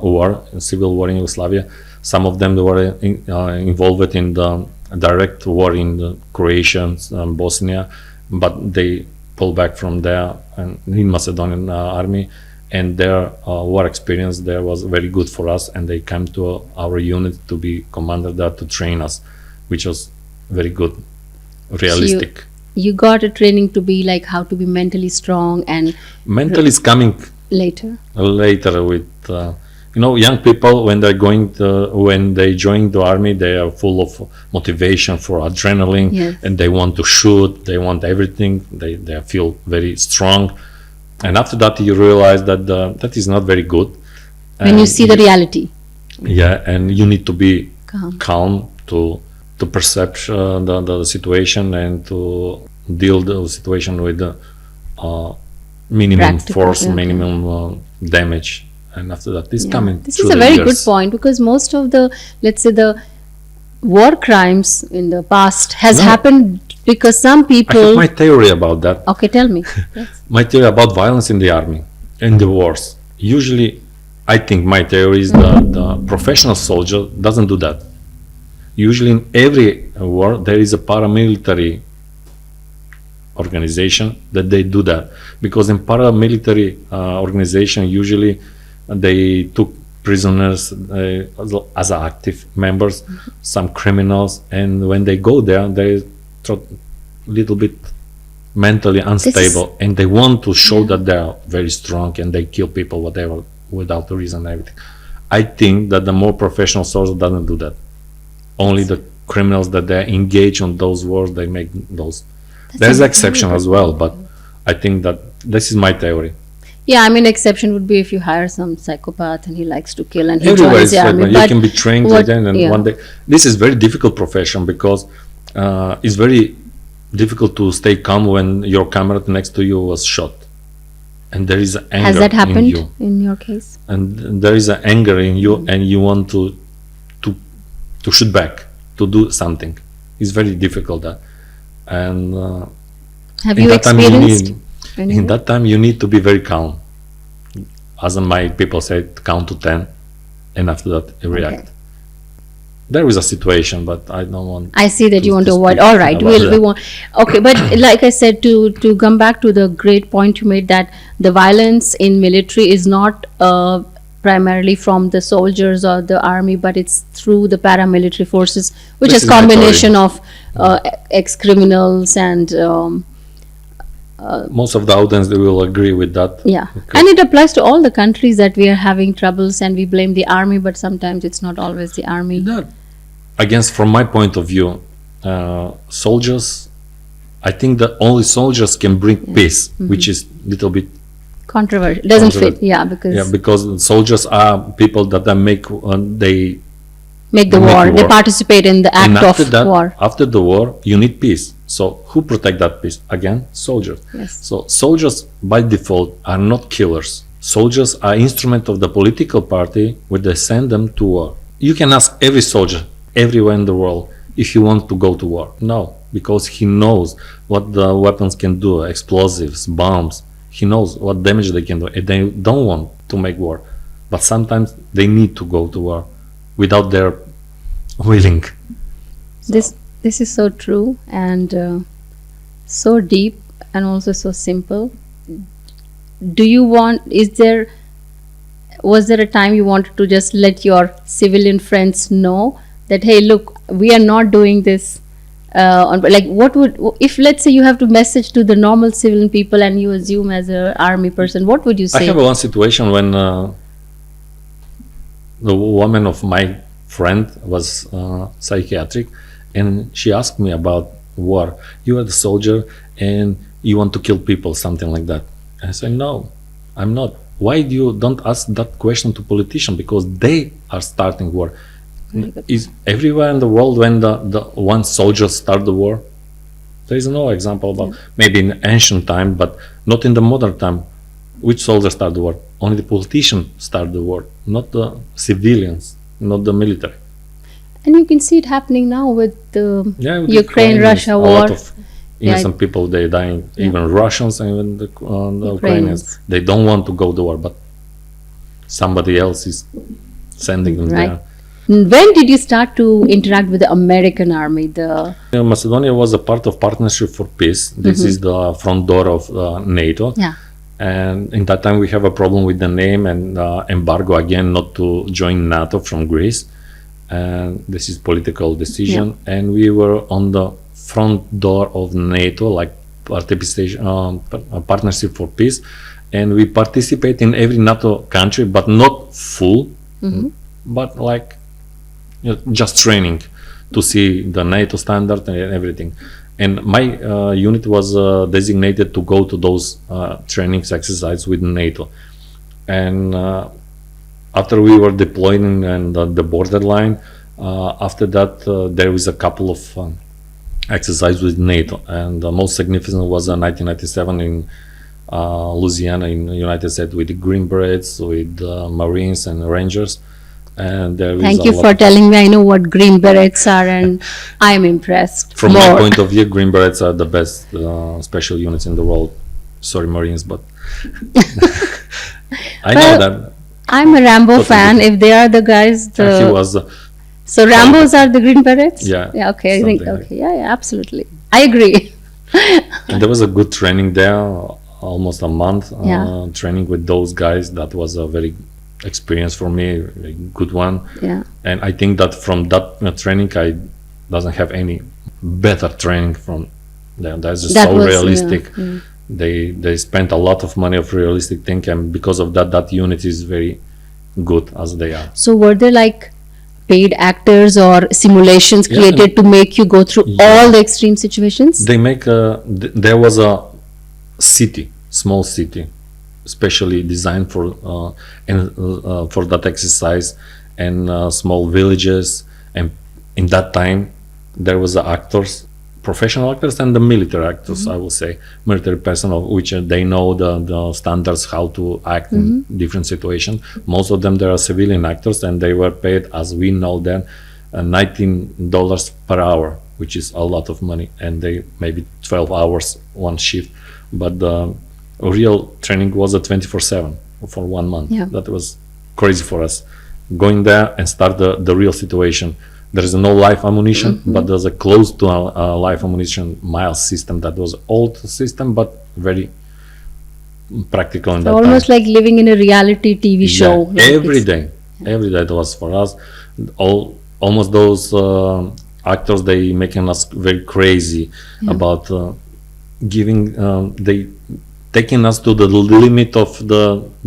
war, civil war in Yugoslavia. Some of them were involved in the direct war in the Croatians, Bosnia, but they pulled back from there and in Macedonian army, and their war experience there was very good for us, and they came to our unit to be commander there to train us, which was very good, realistic. So you got a training to be like how to be mentally strong, and mental is coming later with young people when they join the army, they are full of motivation for adrenaline, and they want to shoot, they want everything, they feel very strong, and after that you realize that that is not very good when you see the reality. And you need to be calm to perceive the situation and to deal the situation with the minimum force, minimum damage. And after that, this coming. This is a very good point, because most of the, let's say, the war crimes in the past has happened because some people. I have my theory about that. Okay, tell me. My theory about violence in the army, in the wars. Usually, I think my theory is the professional soldier doesn't do that. Usually, in every war, there is a paramilitary organization that they do that, because in paramilitary organization usually they took prisoners as active members, some criminals, and when they go there, they're a little bit mentally unstable, and they want to show that they are very strong and they kill people, whatever, without reason and everything. I think that the more professional soldier doesn't do that. Only the criminals that they engage on those wars, they make those. There's exception as well, but I think that this is my theory. Yeah, I mean, exception would be if you hire some psychopath and he likes to kill and he Everywhere joins is the like army. you But can be trained what- again, and yeah. one day. This is very difficult profession because it's very difficult to stay calm when your comrade next to you was shot, and there is anger Has that in happened you, in your case? and there is an anger in you, and you want to shoot back, to do something. It's very difficult that, and Have in you that time you experienced? need, any in of that time you need to be very calm. As my people say, count to 10, and after that react. Okay. There is a situation, but I don't want. I see that you want to avoid. speak All right, about we that. want. Okay, but like I said, to come back to the great point you made, that the violence in military is not primarily from the soldiers or the army, but it's through the paramilitary forces, which This is is my combination theory. of ex-criminals and Most of the audience they will agree with that. yeah, Okay. and it applies to all the countries that we are having troubles and we blame the army, but sometimes it's not always the army. That, against from my point of view, soldiers. I think that only soldiers can bring peace, which is little bit Controversial doesn't fit, Controversial. yeah, because because soldiers are people that they make the make war. the They war. participate in the and act after of that war. after the war you need peace. So who protect that peace? Again, soldiers. Yes. So soldiers by default are not killers. Soldiers are instrument of the political party where they send them to war. You can ask every soldier everywhere in the world if he wants to go to war. No, because he knows what the weapons can do, explosives, bombs. He knows what damage they can do, and they don't want to make war. But sometimes they need to go to war without their willing. This is so true and so deep and also so simple. Do you want? Was there a time you wanted to just let your civilian friends know that, hey, look, we are not doing this? Like, what would, if let's say you have to message to the normal civilian people and you assume as a army person, what would you I say? have one situation when the woman of my friend was psychiatric, and she asked me about war. You are the soldier and you want to kill people, something like that. I said, no, I'm not. Why do you don't ask that question to politicians? Because they are starting war. Is everywhere in the world when the one soldier start the war? There is no example about maybe in ancient time, but not in the modern time. Which soldier start the war? Only the politicians start the war, not the civilians, not the military. And you can see it happening now with the Yeah, with Ukraine-Russia a war. lot of innocent people they dying, even Russians and even the Ukrainians. They don't want to go to war, but somebody else is sending them Right. there. When did you start to interact with the American army? Macedonia was a part of Partnership for Peace. This is the front door of NATO. Yeah. And in that time we have a problem with the name and embargo again not to join NATO from Greece. And this is political decision. And we were on the front door of NATO, like participation, Partnership for Peace. And we participate in every NATO country, but not full, but like just training to see the NATO standard and everything. And my unit was designated to go to those trainings exercises with NATO. And after we were deploying and the borderline, after that there was a couple of exercises with NATO. And the most significant was 1997 in Louisiana in the United States with the Green Berets, with Marines and Rangers. And there is Thank a you lot for of- telling me. I know what green berets are, and I'm impressed. From more. my point of view, Green Berets are the best special units in the world. Sorry, Marines, but I know Well, that I'm a Rambo Totally fan. If they are the guys, he was so Rambos are the green berets. Yeah, Yeah. Okay. I think. something like- Okay. Yeah. Absolutely. I agree. and there was a good training there, almost a month Yeah. training with those guys. That was a very experience for me, a good one. Yeah. And I think that from that training, I doesn't have any better training from them. That's just That so was, yeah, realistic. yeah. They spent a lot of money of realistic thing, and because of that, that unit is very good as they are. So were there like paid actors or simulations Yeah. created to make you go through all the extreme situations? They make there was a city, small city, especially designed for that exercise, and small villages. And in that time, there was the actors, professional actors, and the military actors. I will say military personnel, which they know the standards how to act in different situations. Most of them, they are civilian actors, and they were paid, as we know then, $19 per hour, which is a lot of money, and they maybe 12 hours one shift. But the real training was a 24/7 for 1 month. Yeah. That was crazy for us, going there and start the real situation. There is no live ammunition, but there's a close to a live ammunition miles system. That was old system, but very practical in that Almost time. like living in a reality TV show. Yeah, like every it's- day. Every day it was for us. Almost those actors, they making us very crazy about giving. They taking us to the limit of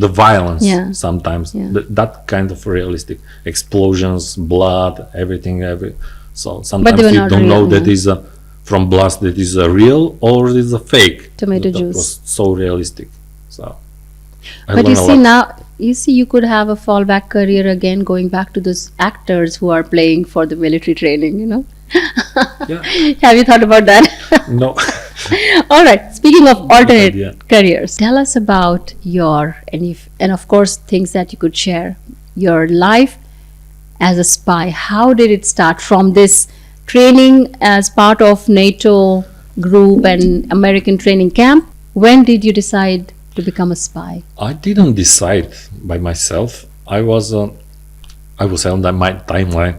the violence. Yeah. Sometimes Yeah. that kind of realistic explosions, blood, everything. So they sometimes were you not don't know real, that is from blast that is real or is a fake. Tomato that juice. was so realistic. So. I But you learned a see lot. now, you could have a fallback career again, going back to those actors who are playing for the military training. Yeah. Have you thought about that? No. All right. Speaking of alternate idea. careers, tell us about and of course things that you could share. Your life as a spy. How did it start from this training as part of NATO group and American training camp? When did you decide to become a spy? I didn't decide by myself. I was say on my timeline.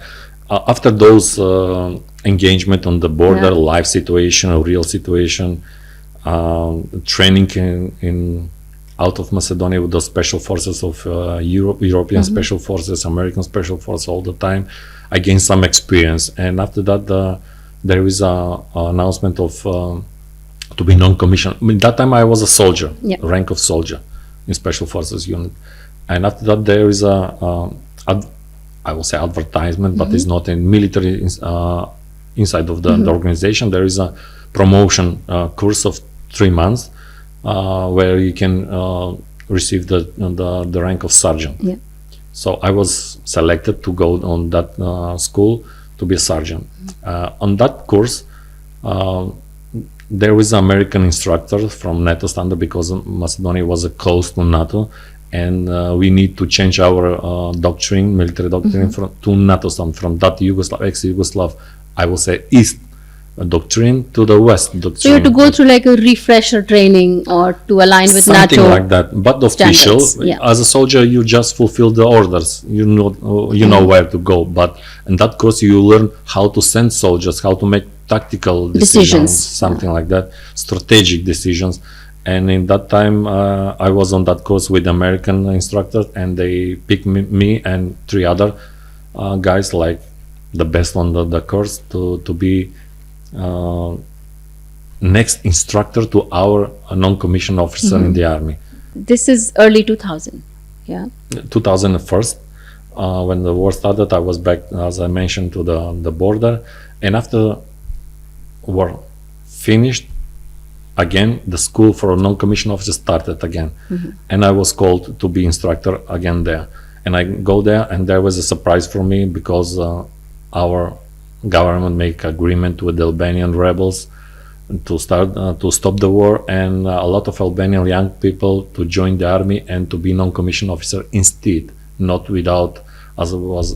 After those engagement on the border, live situation, a real situation, training in out of Macedonia with the special forces of European special forces, American special forces all the time, I gained some experience. And after that, there is a announcement of to be non-commissioned. I mean, that time I was a soldier, rank of soldier in special forces unit. And after that, there is I will say advertisement, but it's not in military inside of the organization. There is a promotion course of 3 months where you can receive the rank of sergeant. Yeah. So I was selected to go on that school to be a sergeant. On that course, there was an American instructor from NATO standard, because Macedonia was close to NATO, and we need to change our doctrine, military doctrine, to NATO standard, from that ex-Yugoslav, I will say, East doctrine to the West doctrine. So you have to go through like a refresher training or to align with Something NATO. like that, but official. standards, As a soldier, you just fulfill the orders. You know where to go. But in that course, you learn how to send soldiers, how to make tactical decisions, something like that, strategic decisions. And in that time, I was on that course with American instructors, and they picked me and 3 other guys, like the best on the course, to be next instructor to our non-commissioned officer in the army. This is early 2000. Yeah. 2001, when the war started, I was back, as I mentioned, to the border. And after war finished, again, the school for non-commissioned officers started again. And I was called to be instructor again there. And I go there, and there was a surprise for me, because our government make agreement with the Albanian rebels to stop the war, and a lot of Albanian young people to join the army and to be non-commissioned officer instead, not without, as it was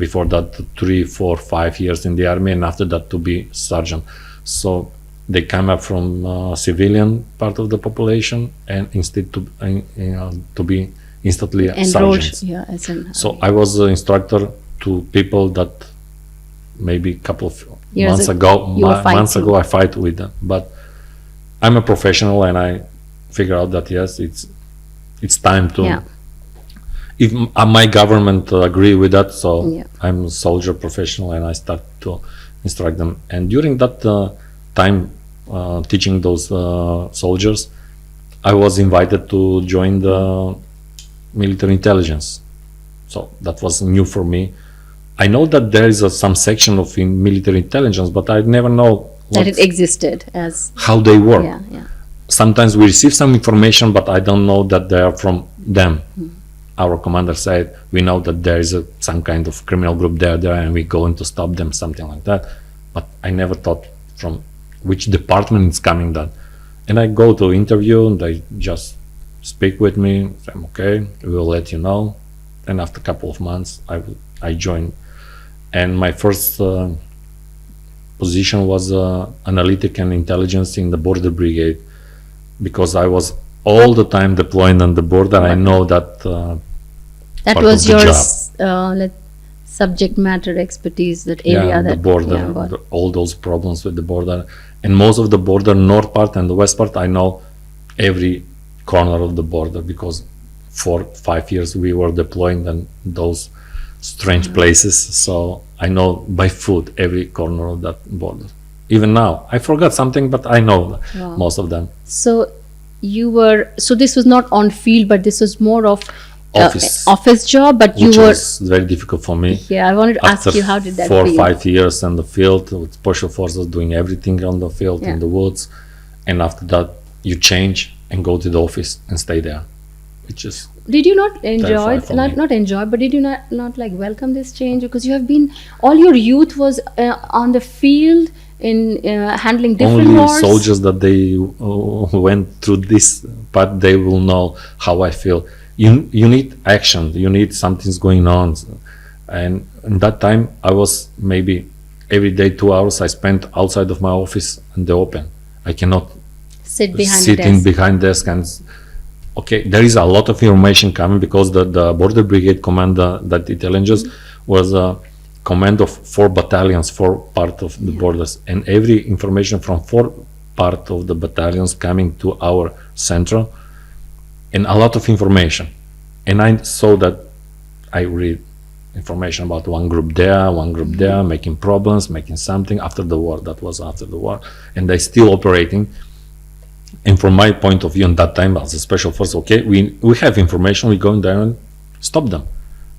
before that, 3, 4, 5 years in the army, and after that to be sergeant. So they come up from civilian part of the population, and instead to be instantly Enrolled. sergeants. Yeah. As an, So I was an instructor to people that maybe a couple of Years months ago, you were months fighting. ago I fight with them. But I'm a professional, and I figure out that yes, it's time to. Yeah. If my government agree with that, so Yeah. I'm a soldier professional, and I start to instruct them. And during that time, teaching those soldiers, I was invited to join the military intelligence. So that was new for me. I know that there is some section of military intelligence, but I never know that it existed as. how they work. Yeah. Yeah. sometimes we receive some information, but I don't know that they are from them. Our commander said, we know that there is some kind of criminal group there, and we're going to stop them, something like that. But I never thought from which department it's coming that. And I go to interview, and they just speak with me. I'm okay, we will let you know. And after a couple of months, I joined. And my first position was analytic and intelligence in the border brigade, because I was all the time deployed on the border. I know that that was your subject matter expertise, that area, the border, all those problems with the border. And most of the border, north part and the west part, I know every corner of the border, because for 5 years we were deploying in those strange places. So I know by foot every corner of that border. Even now, I forgot something, but I know most of them. So this was not on field, but this was more of office job, but which was very difficult for me. Yeah, I wanted to ask you, how did that 4 or 5 years in the field with special forces, doing everything on the field, in the woods, and after that you change and go to the office and stay there, which is. Did you not enjoy, not enjoy, but did you not like welcome this change? Because you have been, all your youth was on the field in handling different wars. Only soldiers that they went through this part, they will know how I feel. You need action, you need something's going on. And in that time, I was maybe every day 2 hours I spent outside of my office in the open. I cannot sit behind desk and okay, there is a lot of information coming, because the border brigade command, that intelligence was a command of 4 battalions, 4 part of the borders, and every information from 4 part of the battalions coming to our central, and a lot of information. And I saw that I read information about one group there, making problems, making something after the war. That was after the war, and they still operating. And from my point of view, in that time as a special force, okay, we have information, we go in there and stop them,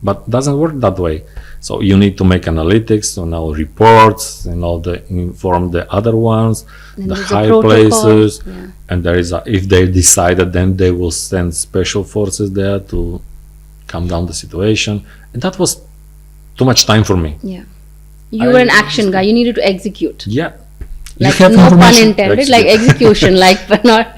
but it doesn't work that way. So you need to make analytics, reports, inform the other ones, the high places, and there is if they decided, then they will send special forces there to calm down the situation, and that was too much time for me. Yeah, you were an action guy. You needed to execute. Yeah. Like, no pun intended, like execution, like, but not,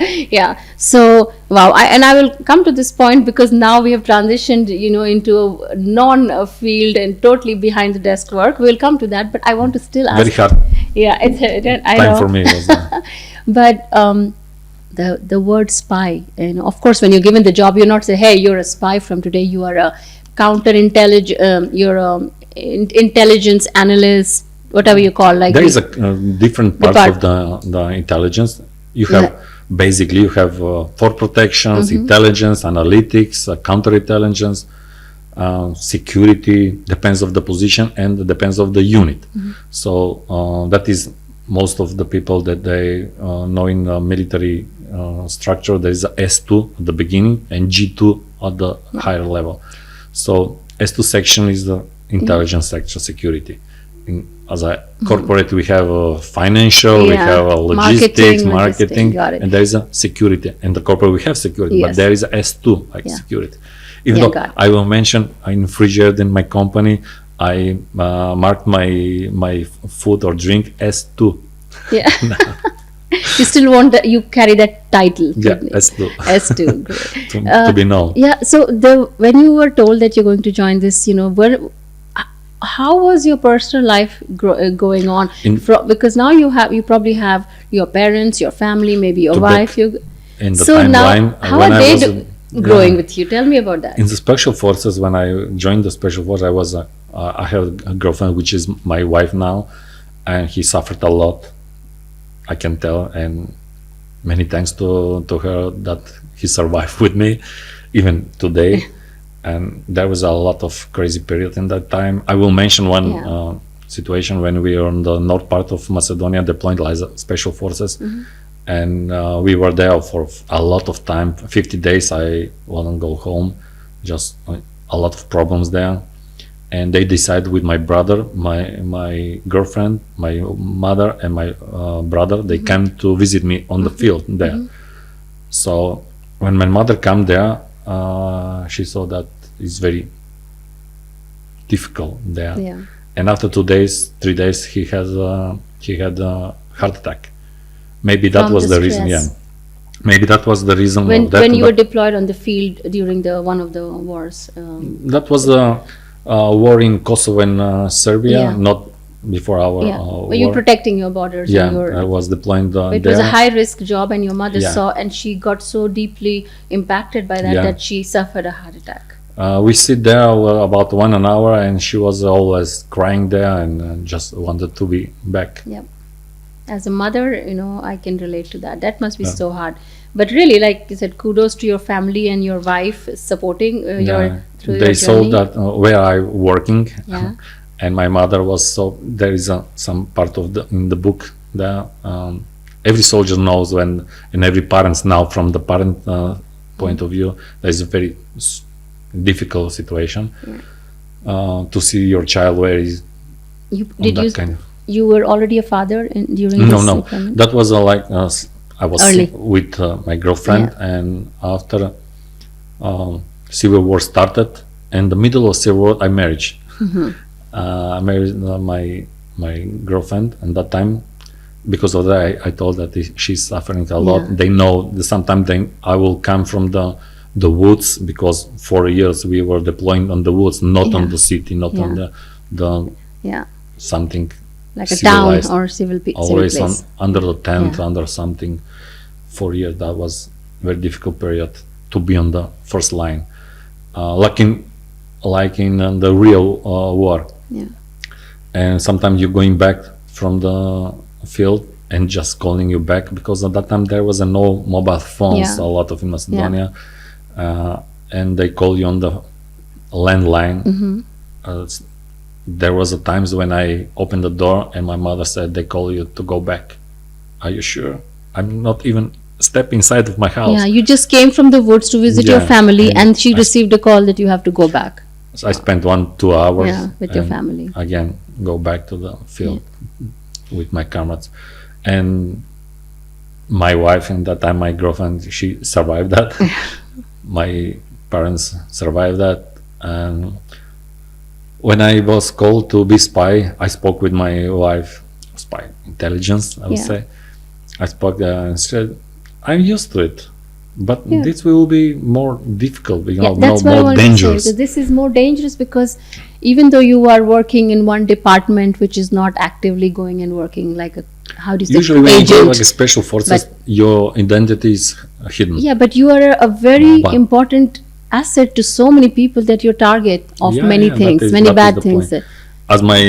So, wow. And I will come to this point, because now we have transitioned, into a non-field and totally behind the desk work. We'll come to that, but I want to still ask. Very hard. Yeah, it's I time know. for me. Was But the word spy, of course, when you're given the job, you're not say, hey, you're a spy from today. You are a you're a intelligence analyst, whatever you call, like there is a different part of the intelligence. You have basically 4 protections, intelligence, analytics, counterintelligence, security, depends of the position and depends of the unit. So that is most of the people that they know in the military structure. There is a S2 at the beginning and G2 at the higher level. So S2 section is the intelligence section, security. As a corporate, we have a financial, we have a logistics, marketing, and there is a security. And the corporate, we have security, but there is a S2, like security. Even though I will mention in Frigid in my company, I marked my food or drink S2. Yeah. You still want that, you carry that title. Yeah, S2. S2, great. to be known. Yeah, so when you were told that you're going to join this, how was your personal life going on? Because now you probably have your parents, your family, maybe your wife. In the so timeline, now, how are they growing with you? Tell me about that. In the special forces, when I joined the special force, I have a girlfriend, which is my wife now, and he suffered a lot, I can tell, and many thanks to her that he survived with me, even today. And there was a lot of crazy period in that time. I will mention one situation when we were on the north part of Macedonia, deployed as special forces, and we were there for a lot of time, 50 days. I wouldn't go home, just a lot of problems there. And they decided with my brother, my girlfriend, my mother, and my brother, they came to visit me on the field there. So when my mother came there, she saw that it's very difficult there. Yeah. And after 2 days, 3 days, he had a heart attack. Maybe that From was the the reason. Yeah. stress. Maybe that was the reason. When of that, when you were but deployed on the field during the one of the wars. that was the war in Kosovo and Serbia, Yeah. not before our Yeah. Were you war. protecting your borders? Yeah, and your, I was deployed it there. was a high risk job, and your mother Yeah. saw, and she got so deeply impacted by that Yeah. that she suffered a heart attack. We sit there about 1 hour, and she was always crying there and just wanted to be back. Yep. As a mother, I can relate to that. That must be Yeah. so hard. But really, like you said, kudos to your family and your wife supporting your through They your saw journey. that where I working, Yeah. and my mother was so. There is some part of in the book there. Every soldier knows when, and every parents now from the parent point of view, there is a very difficult situation to see your child where is You, on did that you kind of. you were already a father during No, this no, deployment? that was like I was Early. with my girlfriend, and after civil war started, in the middle of civil war, I married. I married my girlfriend, and that time, because of that, I told that she's suffering a lot. Yeah. They know that sometimes I will come from the woods, because for years we were deploying on the woods, not Yeah. on the city, not on the Yeah, something like a civilized. town or civil Always place. under the tent, Yeah. under something. For years, that was very difficult period to be on the first line, like in the real war. Yeah. And sometimes you're going back from the field and just calling you back, because at that time there was no mobile phones, Yeah. a lot of in Macedonia, and they call you on the landline. There was a times when I opened the door and my mother said they call you to go back. Are you sure? I'm not even step inside of my house. Yeah, you just came from the woods to visit your Yeah, family, and and she I- received a call that you have to go back. So I spent 1-2 hours With your and family. again go back to the field with my comrades. And my wife, and that time my girlfriend, she survived that. My parents survived that. And when I was called to be spy, I spoke with my wife, spy intelligence, I would Yeah. say. I spoke there and said, I'm used to it, but Yeah. this will be more difficult, That's what I more wanted dangerous. to say. That this is more dangerous because even though you are working in one department which is not actively going and working like a, how do you say, Usually when you go agent. like a special forces, your identity is hidden. Yeah, but you are a very But- important asset to so many people that you target of Yeah, many yeah, things, that many is bad the things. point. As my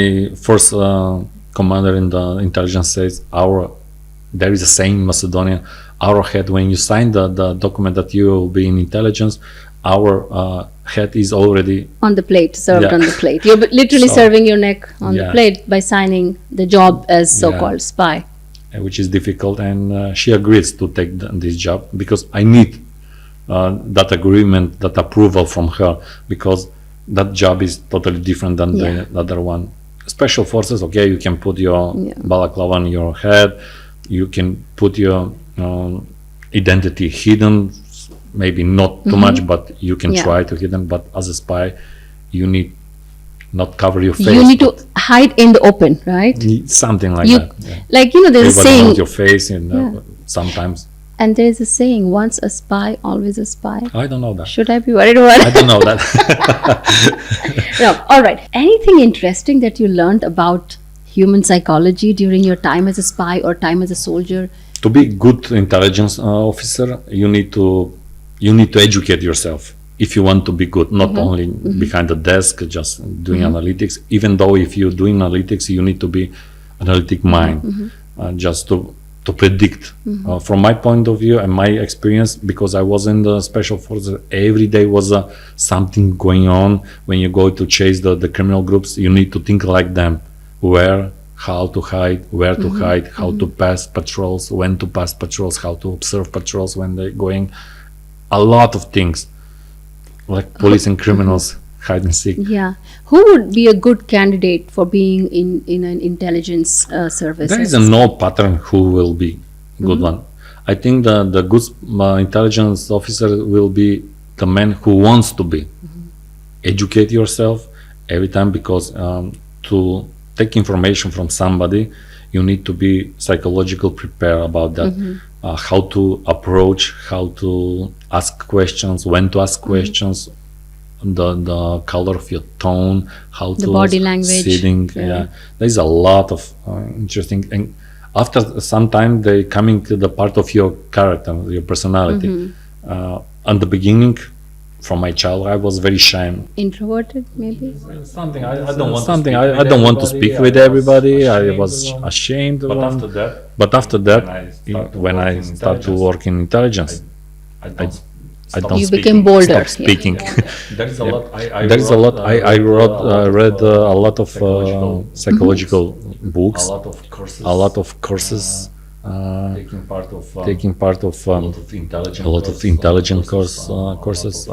first commander in the intelligence says, there is a saying in Macedonia, our head, when you sign the document that you will be in intelligence, our head is already On the plate, served Yeah. on the plate. You're literally So- serving your neck on the Yeah. plate by signing the job as so-called spy. which is difficult, and she agrees to take this job because I need that agreement, that approval from her, because that job is totally different than Yeah. the other one. Special forces, okay, you can put your Yeah. balaclava on your head, you can put your identity hidden, maybe not too much, but you can Yeah. try to hidden. But as a spy, you need not cover your face. You need to but hide in the open, right? need something like You that. Yeah. like there's a Everybody knows saying, your face, and Yeah. sometimes and there's a saying: once a spy, always a spy. I don't know that. Should I be worried about I it? don't know that. No. All right. Anything interesting that you learned about human psychology during your time as a spy or time as a soldier? To be good intelligence officer, you need to educate yourself if you want to be good, not only behind the desk just doing analytics. Even though if you're doing analytics, you need to be analytic mind, just to predict. From my point of view and my experience, because I was in the special forces, every day was something going on. When you go to chase the criminal groups, you need to think like them. How to hide, where to hide, how to pass patrols, when to pass patrols, how to observe patrols when they're going. A lot of things, like police and criminals, hide and seek. Yeah. Who would be a good candidate for being in an intelligence service? There is no pattern who will be good one. I think the good intelligence officer will be the man who wants to be. Educate yourself every time, because to take information from somebody, you need to be psychological prepared about that. How to approach, how to ask questions, when to ask questions, the color of your tone, how The to body language. sitting. Yeah, there's a lot of interesting. And after some time, they coming to the part of your character, your personality. At the beginning, from my child, I was very shy. Introverted, maybe? Something I don't want. Something I don't want to speak with everybody. I was ashamed. But after that, when I start to work in intelligence, I don't You speak. became bolder. Stop speaking. There is a lot. There is a lot. I read a lot of psychological books, A lot of courses. a lot of courses, Taking part of taking part of a lot of intelligent a lot of intelligent courses, a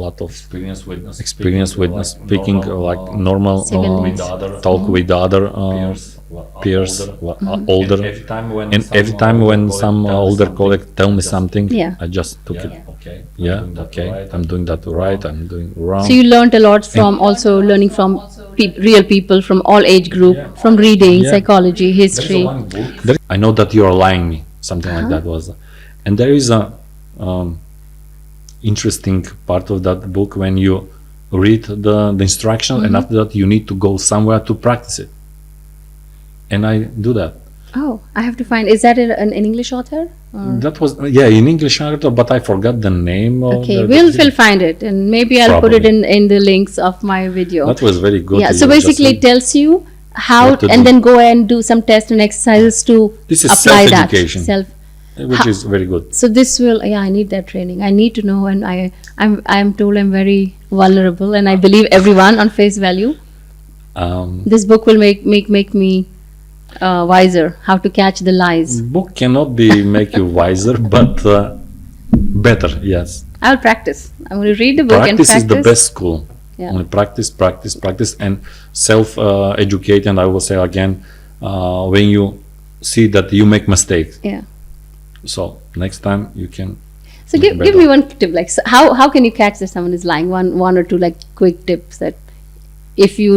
lot of experience with experience with speaking like normal Civilians. talk with other peers, older. And every time when some older colleague tell me something, Yeah. I just took it. Okay. Yeah, okay, I'm doing that right, I'm doing wrong. So you learned a lot from also learning from real people from all age group, from reading, Yeah. psychology, There's history. a one book. I know that you are lying me, something like that was. And there is a interesting part of that book when you read the instruction, and after that you need to go somewhere to practice it. And I do that. Oh, I have to find. Is that an English author? Or? That was in English, but I forgot the name. Okay, we'll find it, and maybe I'll put it Probably. in the links of my video. That was very good. Yeah. You So basically, it just- tells you how, What to and do. then go and do some tests and exercises to This is apply that. self-education. Self. which is very good. So this will, yeah, I need that training. I need to know, and I'm told I'm very vulnerable, and I believe everyone on face value. This book will make me wiser, how to catch the lies. Book cannot be make you wiser, but better. Yes, I'll practice. I'm going to read the book practice and is the best school. Yeah. Only practice, and self-educate. And I will say again, when you see that you make mistakes, Yeah. so next time you can. So give me one tip, like so how can you catch that someone is lying? One or two like quick tips that if you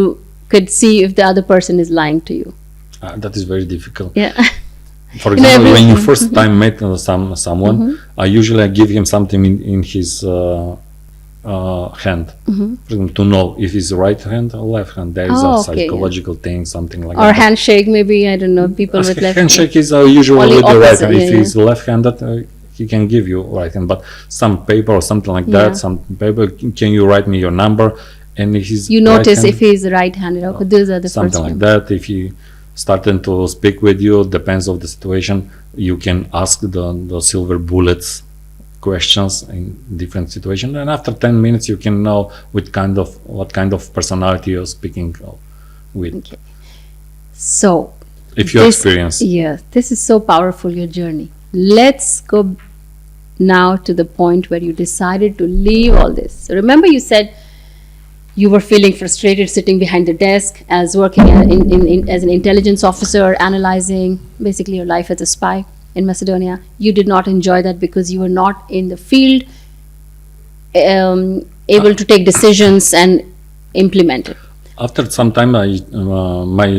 could see if the other person is lying to you. That is very difficult. Yeah. For You know, example, when you every- first time met someone, I usually give him something in his hand, for example, to know if it's right hand or left hand. There is Oh, a okay, yeah. psychological thing, something like Or that. handshake, maybe, I don't know, people with left Handshake is usually Only with the right opposite, hand. If yeah, he's left-handed, he can give you right hand. But some paper or something like Yeah. that, some paper, can you write me your number? And if he's You notice right-handed, if he's right-handed. Okay, those are the something first like one. that. If he starting to speak with you, depends of the situation. You can ask the silver bullets questions in different situations, and after 10 minutes, you can know what kind of personality you're speaking with. Okay. So If you this- experience, Yes, this is so powerful, your journey. Let's go now to the point where you decided to leave all this. So remember you said you were feeling frustrated sitting behind the desk as working as an intelligence officer, analyzing basically your life as a spy in Macedonia. You did not enjoy that because you were not in the field, able to take decisions and implement it. after some time, my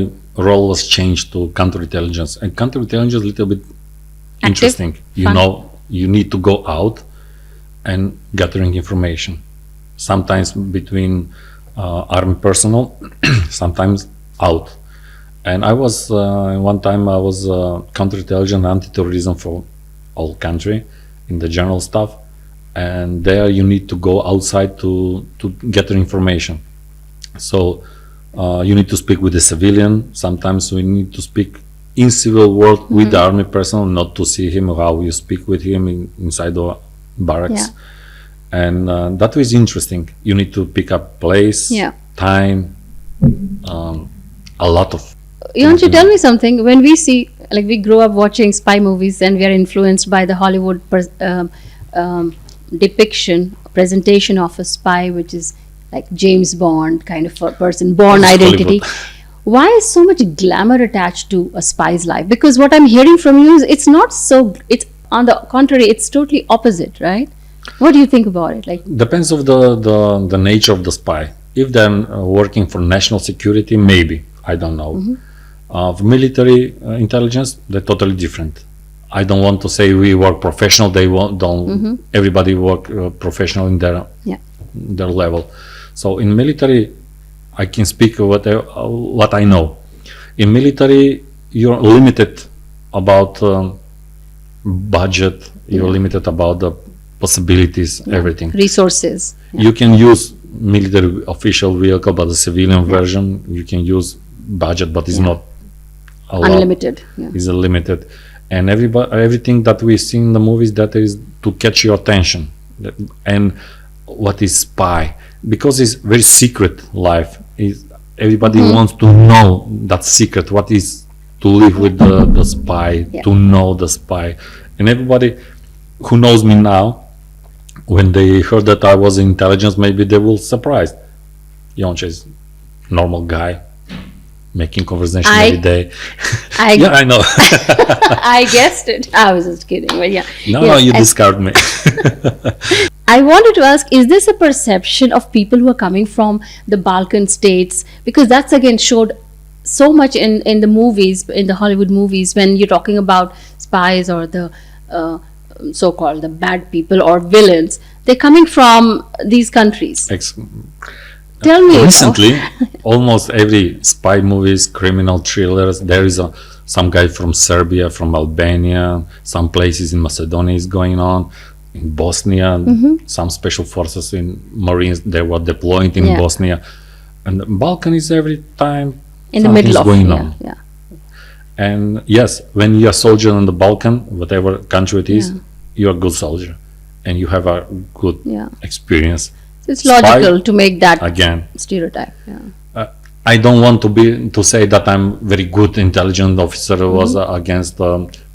role was changed to counterintelligence, and counterintelligence is a little bit interesting. You fun. know, you need to go out and gathering information. Sometimes between armed personnel, sometimes out. And I was one time I was counterintelligence anti-terrorism for all country in the general staff, and there you need to go outside to gather information. So you need to speak with the civilian. Sometimes we need to speak in civil world with the army personnel, not to see him how you speak with him inside the barracks. Yeah. And that was interesting. You need to pick up place, Yeah. time, a lot of. Jonche, tell me something. When we see, like, we grow up watching spy movies and we are influenced by the Hollywood depiction, presentation of a spy, which is like James Bond kind of a person, Born It's Identity. Hollywood. Why is so much glamour attached to a spy's life? Because what I'm hearing from you is it's not so, it's on the contrary, it's totally opposite, right? What do you think about it? Like, Depends of the nature of the spy. If they're working for national security, maybe, I don't know. For military intelligence, they're totally different. I don't want to say we work professional. They don't. Everybody work professional in their level. So in military, I can speak what I know. In military, you're limited about budget. You're limited about the possibilities, everything. resources. You can use military official vehicle, but the civilian version you can use budget, but it's not a lot. Unlimited. Yeah. Is limited, and everything that we see in the movies, that is to catch your attention. And what is spy? Because it's very secret life. Everybody wants to know that secret. What is to live with the spy? To know the spy, and everybody who knows me now, when they heard that I was in intelligence, maybe they will surprised. Jonche is normal guy, making conversation every day. Yeah, I know. I guessed it. I was just kidding, but yeah. No, you discard me. I wanted to ask, is this a perception of people who are coming from the Balkan states? Because that's again showed so much in the movies, in the Hollywood movies, when you're talking about spies or the so-called the bad people or villains. They're coming from these countries. Tell me. Recently, almost every spy movies, criminal thrillers, there is some guy from Serbia, from Albania, some places in Macedonia is going on. In Bosnia, some special forces in Marines, they were deployed in Bosnia. And the Balkan is every time in the middle of going on. Yeah. And yes, when you're a soldier in the Balkan, whatever country it is, you're a good soldier and you have a good experience. So it's logical to make that again stereotype. I don't want to say that I'm very good intelligence officer was against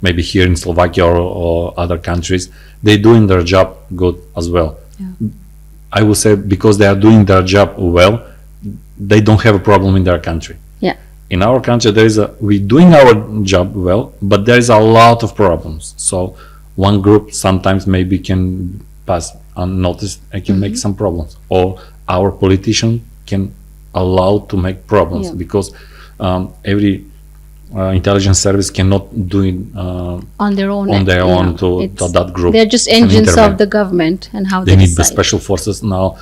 maybe here in Slovakia or other countries. They're doing their job good as well. I would say because they are doing their job well, they don't have a problem in their country. In our country, we're doing our job well, but there is a lot of problems. So one group sometimes maybe can pass unnoticed and can make some problems, or our politician can allow to make problems because every intelligence service cannot do it on their own to that group. They're just engines of the government, and how they need decide. The special forces now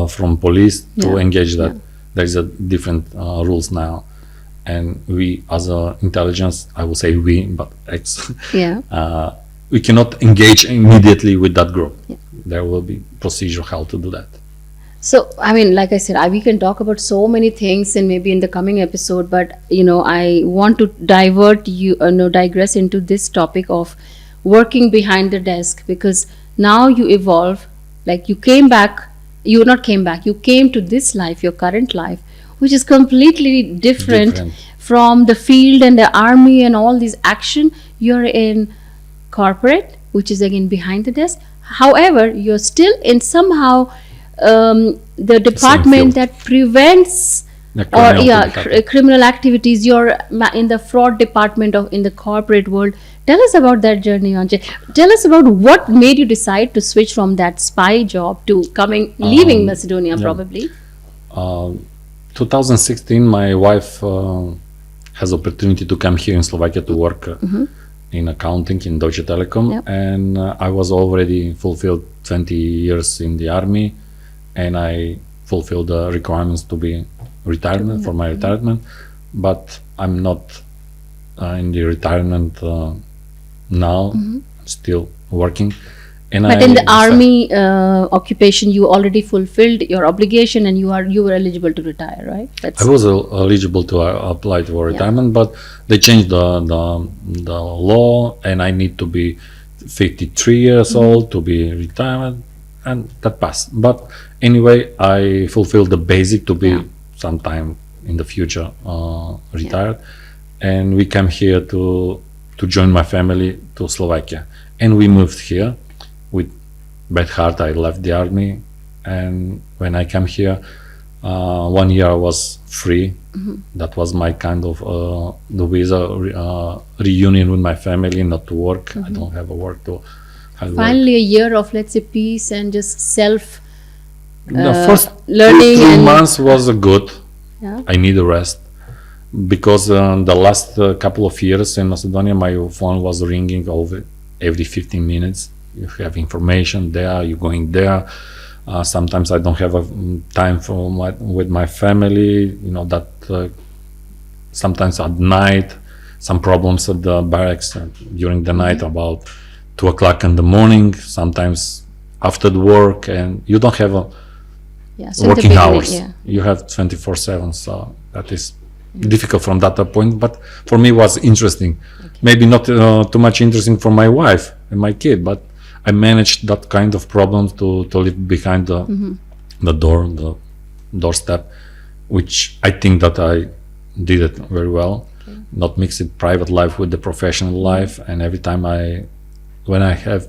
from police to engage that. There's a different rules now, and we as a intelligence, I will say we, but we cannot engage immediately with that group. There will be procedure how to do that. So, I mean, like I said, we can talk about so many things and maybe in the coming episode, but, I want to digress into this topic of working behind the desk, because now you evolve, like you came to this life, your current life, which is completely different from the field and the army and all these action. You're in corporate, which is again behind the desk. However, you're still in somehow the department that prevents criminal activities. You're in the fraud department in the corporate world. Tell us about that journey, Jonche. Tell us about what made you decide to switch from that spy job to leaving Macedonia, probably. 2016, my wife has opportunity to come here in Slovakia to work in accounting in Deutsche Telekom, and I was already fulfilled 20 years in the army, and I fulfilled the requirements to be retirement for my retirement, but I'm not in the retirement now. I'm still working. But in the army occupation, you already fulfilled your obligation, and you were eligible to retire, right? I was eligible to apply for retirement, but they changed the law, and I need to be 53 years old to be retired, and that passed. But anyway, I fulfilled the basic to be sometime in the future retired, and we came here to join my family to Slovakia, and we moved here. With bad heart, I left the army, and when I came here, 1 year I was free That was my kind of the visa reunion with my family, not to work. I don't have a work to have work. Finally, a year of, let's say, peace and just self The first learning 2 and- months was good. Yeah. I need a rest because the last couple of years in Macedonia, my phone was ringing over every 15 minutes. You have information there, you're going there. Sometimes I don't have time for with my family. You know that sometimes at night, some problems at the barracks during the night about 2 o'clock in the morning. Sometimes after the work, and you don't have a Yeah, so in the working beginning, hours. yeah. You have 24/7, so that is difficult from that point. But for me, it was interesting. Maybe not too much interesting for my wife and my kid, but I managed that kind of problems to live behind the door, the doorstep, which I think that I did it very well. Not mix it private life with the professional life, and every time when I have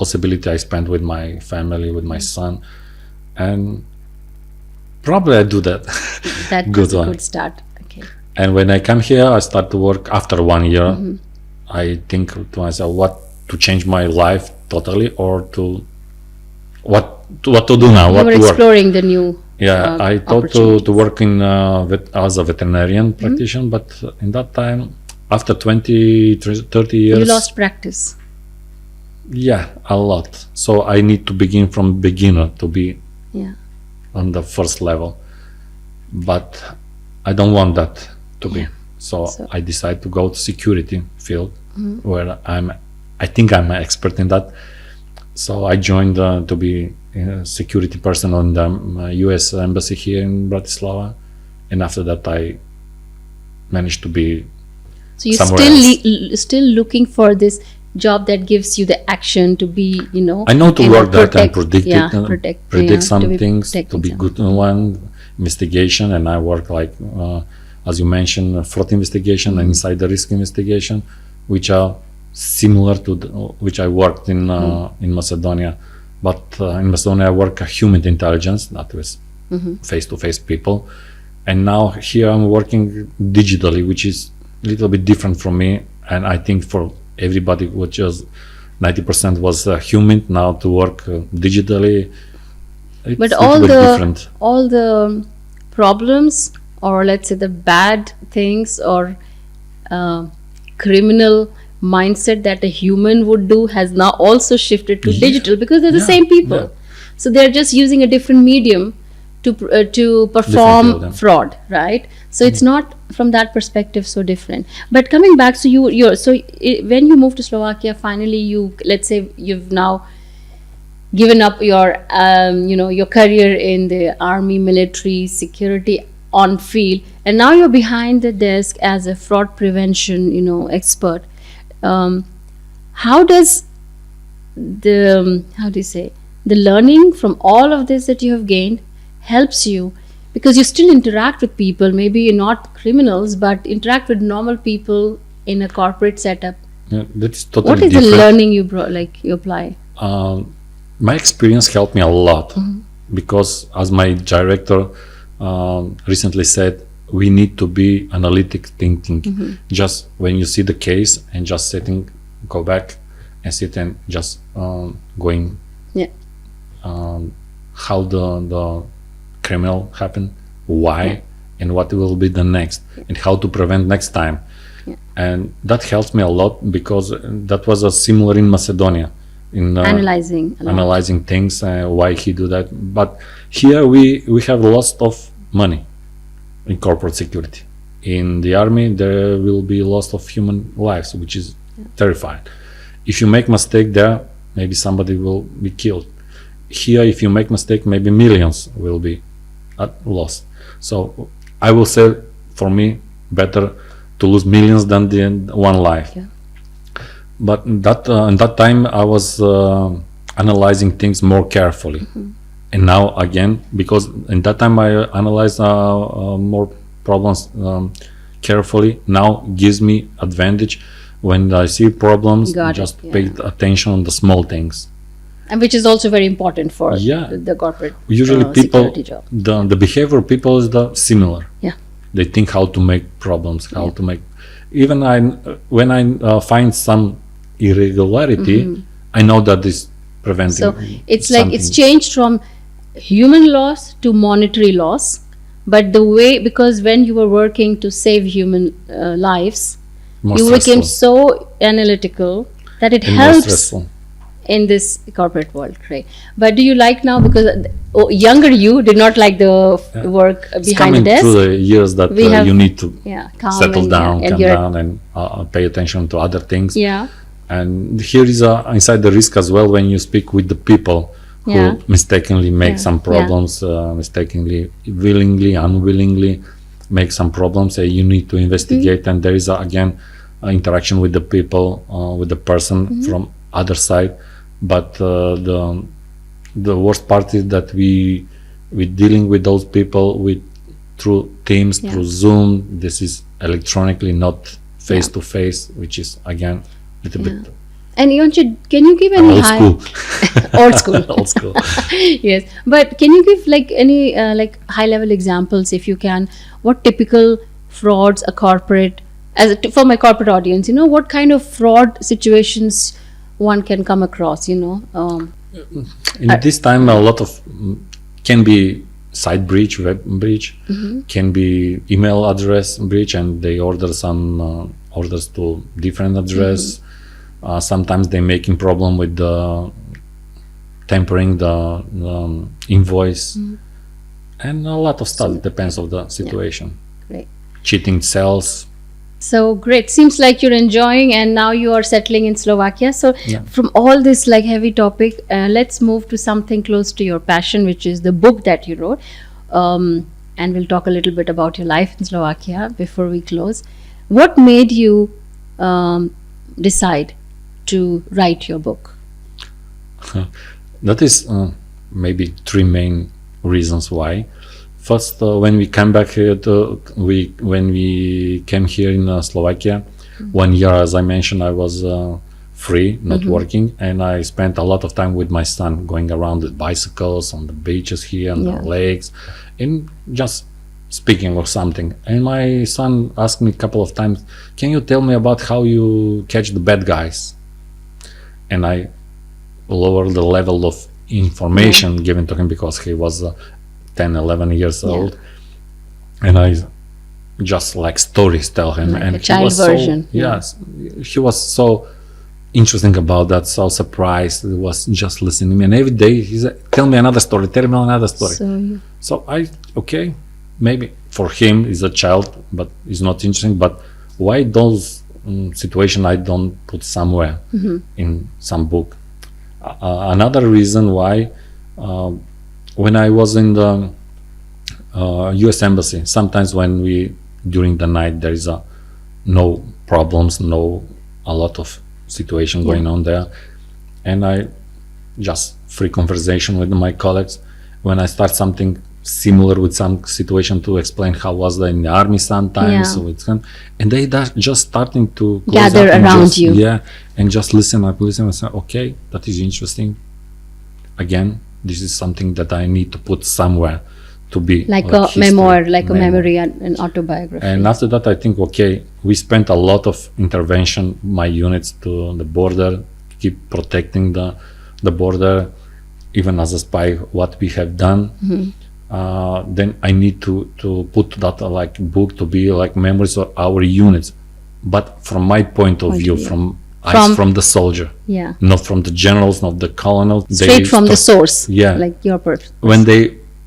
possibility, I spend with my family, with my son, and probably I do that. That Good was a one. good start. Okay. And when I come here, I start to work after 1 year. I think to myself, what to change my life totally, or to what to do now, You what were to work. exploring the new. Yeah, I thought to work in as a veterinarian practitioner, but in that time, after 20, 30 years, You lost practice. yeah, a lot. So I need to begin from beginner to be Yeah. on the first level, but I don't want that to be. So I decided to go to security field, where I think I'm an expert in that. So I joined to be a security person on the U.S. embassy here in Bratislava, and after that I managed to be. So you're Somewhere still still looking for this job that gives you the action to be, I know to and work that and protect, predict yeah, some to be things, to protecting be some- good one, investigation, and I work like, as you mentioned, fraud investigation and insider risk investigation, which are similar to which I worked in Macedonia. But in Macedonia, I work human intelligence, that was face-to-face people, and now here I'm working digitally, which is a little bit different from me, and I think for everybody, which is 90% was human, now to work digitally, it's But a little bit different. all the problems, or let's say the bad things, or criminal mindset that a human would do has now also shifted to digital, because they're the Yeah, same people. yeah. So they're just using a different medium to perform of them. fraud, right? So it's not from that perspective so different. But coming back, so when you moved to Slovakia, finally let's say you've now given up your your career in the army, military, security on field, and now you're behind the desk as a fraud prevention expert. How does the learning from all of this that you have gained helps you, because you still interact with people, maybe you're not criminals, but interact with normal people in a corporate setup? Yeah, that is totally What is different. the learning you you apply? My experience helped me a lot, because as my director recently said, we need to be analytic thinking. Just when you see the case and just sitting, go back and sit and just going Yeah. how the criminal happened, why, and what will be the next, and how to prevent next time. And that helps me a lot, because that was a similar in Macedonia, in Analyzing a lot. analyzing things, why he do that. But here we have lots of money in corporate security. In the army, there will be loss of human lives, which is terrifying. If you make mistake there, maybe somebody will be killed. Here, if you make mistake, maybe millions will be lost. So I will say, for me, better to lose millions than the one life. Yeah. But in that time, I was analyzing things more carefully. And now again, because in that time I analyzed more problems carefully, now gives me advantage when I see problems. Got it, just yeah. pay attention on the small things. And which is also very important for Yeah. the corporate Usually people, security job. the behavior of people is the similar. Yeah. They think how to make problems, how to make. Even when I find some irregularity, I know that this preventing. So it's like it's changed from human loss to monetary loss, but the way, because when you were working to save human lives, more you became stressful so analytical that it and more helps stressful. in this corporate world, right? But do you like now, because younger you did not like the work It's behind coming the desk? through the years that We have- you need to Calm settle and, down, and calm you're- down, and pay attention to other things. Yeah, And here is inside the risk as well when you speak with the people who Yeah. mistakenly make Yeah. some problems, mistakenly, willingly, unwillingly make some problems. You need to investigate, and there is again interaction with the people, with the person from other side. But the worst part is that we dealing with those people through Teams, through Zoom. This is electronically, not face to face, which is again a little bit and Jonche, can you give any old school. old school? Old school. Yes, but can you give like any like high level examples, if you can, what typical frauds a corporate, for my corporate audience, what kind of fraud situations one can come across, In this time, a lot of can be site breach, web breach, can be email address breach, and they order some orders to different address. Sometimes they making problem with the tampering the invoice, and a lot of stuff. It depends on the situation. Great. Cheating sales. So great. Seems like you're enjoying, and now you are settling in Slovakia. So Yeah. from all this like heavy topic, let's move to something close to your passion, which is the book that you wrote. And we'll talk a little bit about your life in Slovakia before we close. What made you decide to write your book? That is maybe three main reasons why. First, when we came back here, when we came here in Slovakia, 1 year, as I mentioned, I was free, not working, and I spent a lot of time with my son, going around with bicycles on the beaches here, on the lakes, and just speaking or something. And my son asked me a couple of times, "Can you tell me about how you catch the bad guys?" And I lowered the level of information given to him because he was 10, 11 years old, and I just like stories tell him, Like and a child version. Yes, he was so interesting about that, so surprised. He was just listening, and every day he said, "Tell me another story, tell me another story." So I maybe for him he's a child, but it's not interesting. But why those situation I don't put somewhere in some book? Another reason why. When I was in the U.S. Embassy, sometimes when during the night there is no problems, a lot of situation going on there, and I just free conversation with my colleagues. When I start something similar with some situation to explain how was in the army sometimes, and they just starting to gather around you, and just listen and say, okay, that is interesting. Again, this is something that I need to put somewhere to be like a history, memoir, like a memory and an autobiography. And after that, I think, okay, we spent a lot of intervention, my units to the border, keep protecting the border, even as a spy, what we have done. Then I need to put that like book to be like memories of our units, but from my point of view, from the soldier, not from the generals, not the colonels, straight from the source, like your purpose. When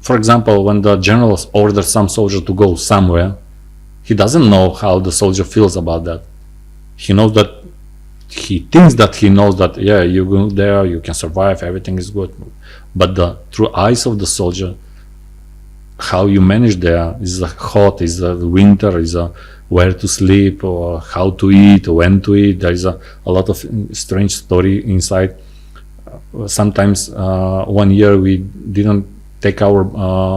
for example, when the generals order some soldier to go somewhere, he doesn't know how the soldier feels about that. He knows that, he thinks that he knows that, you go there, you can survive, everything is good, but through eyes of the soldier, how you manage there is hot, is winter, is where to sleep, or how to eat, or when to eat. There is a lot of strange story inside. Sometimes 1 year we didn't take our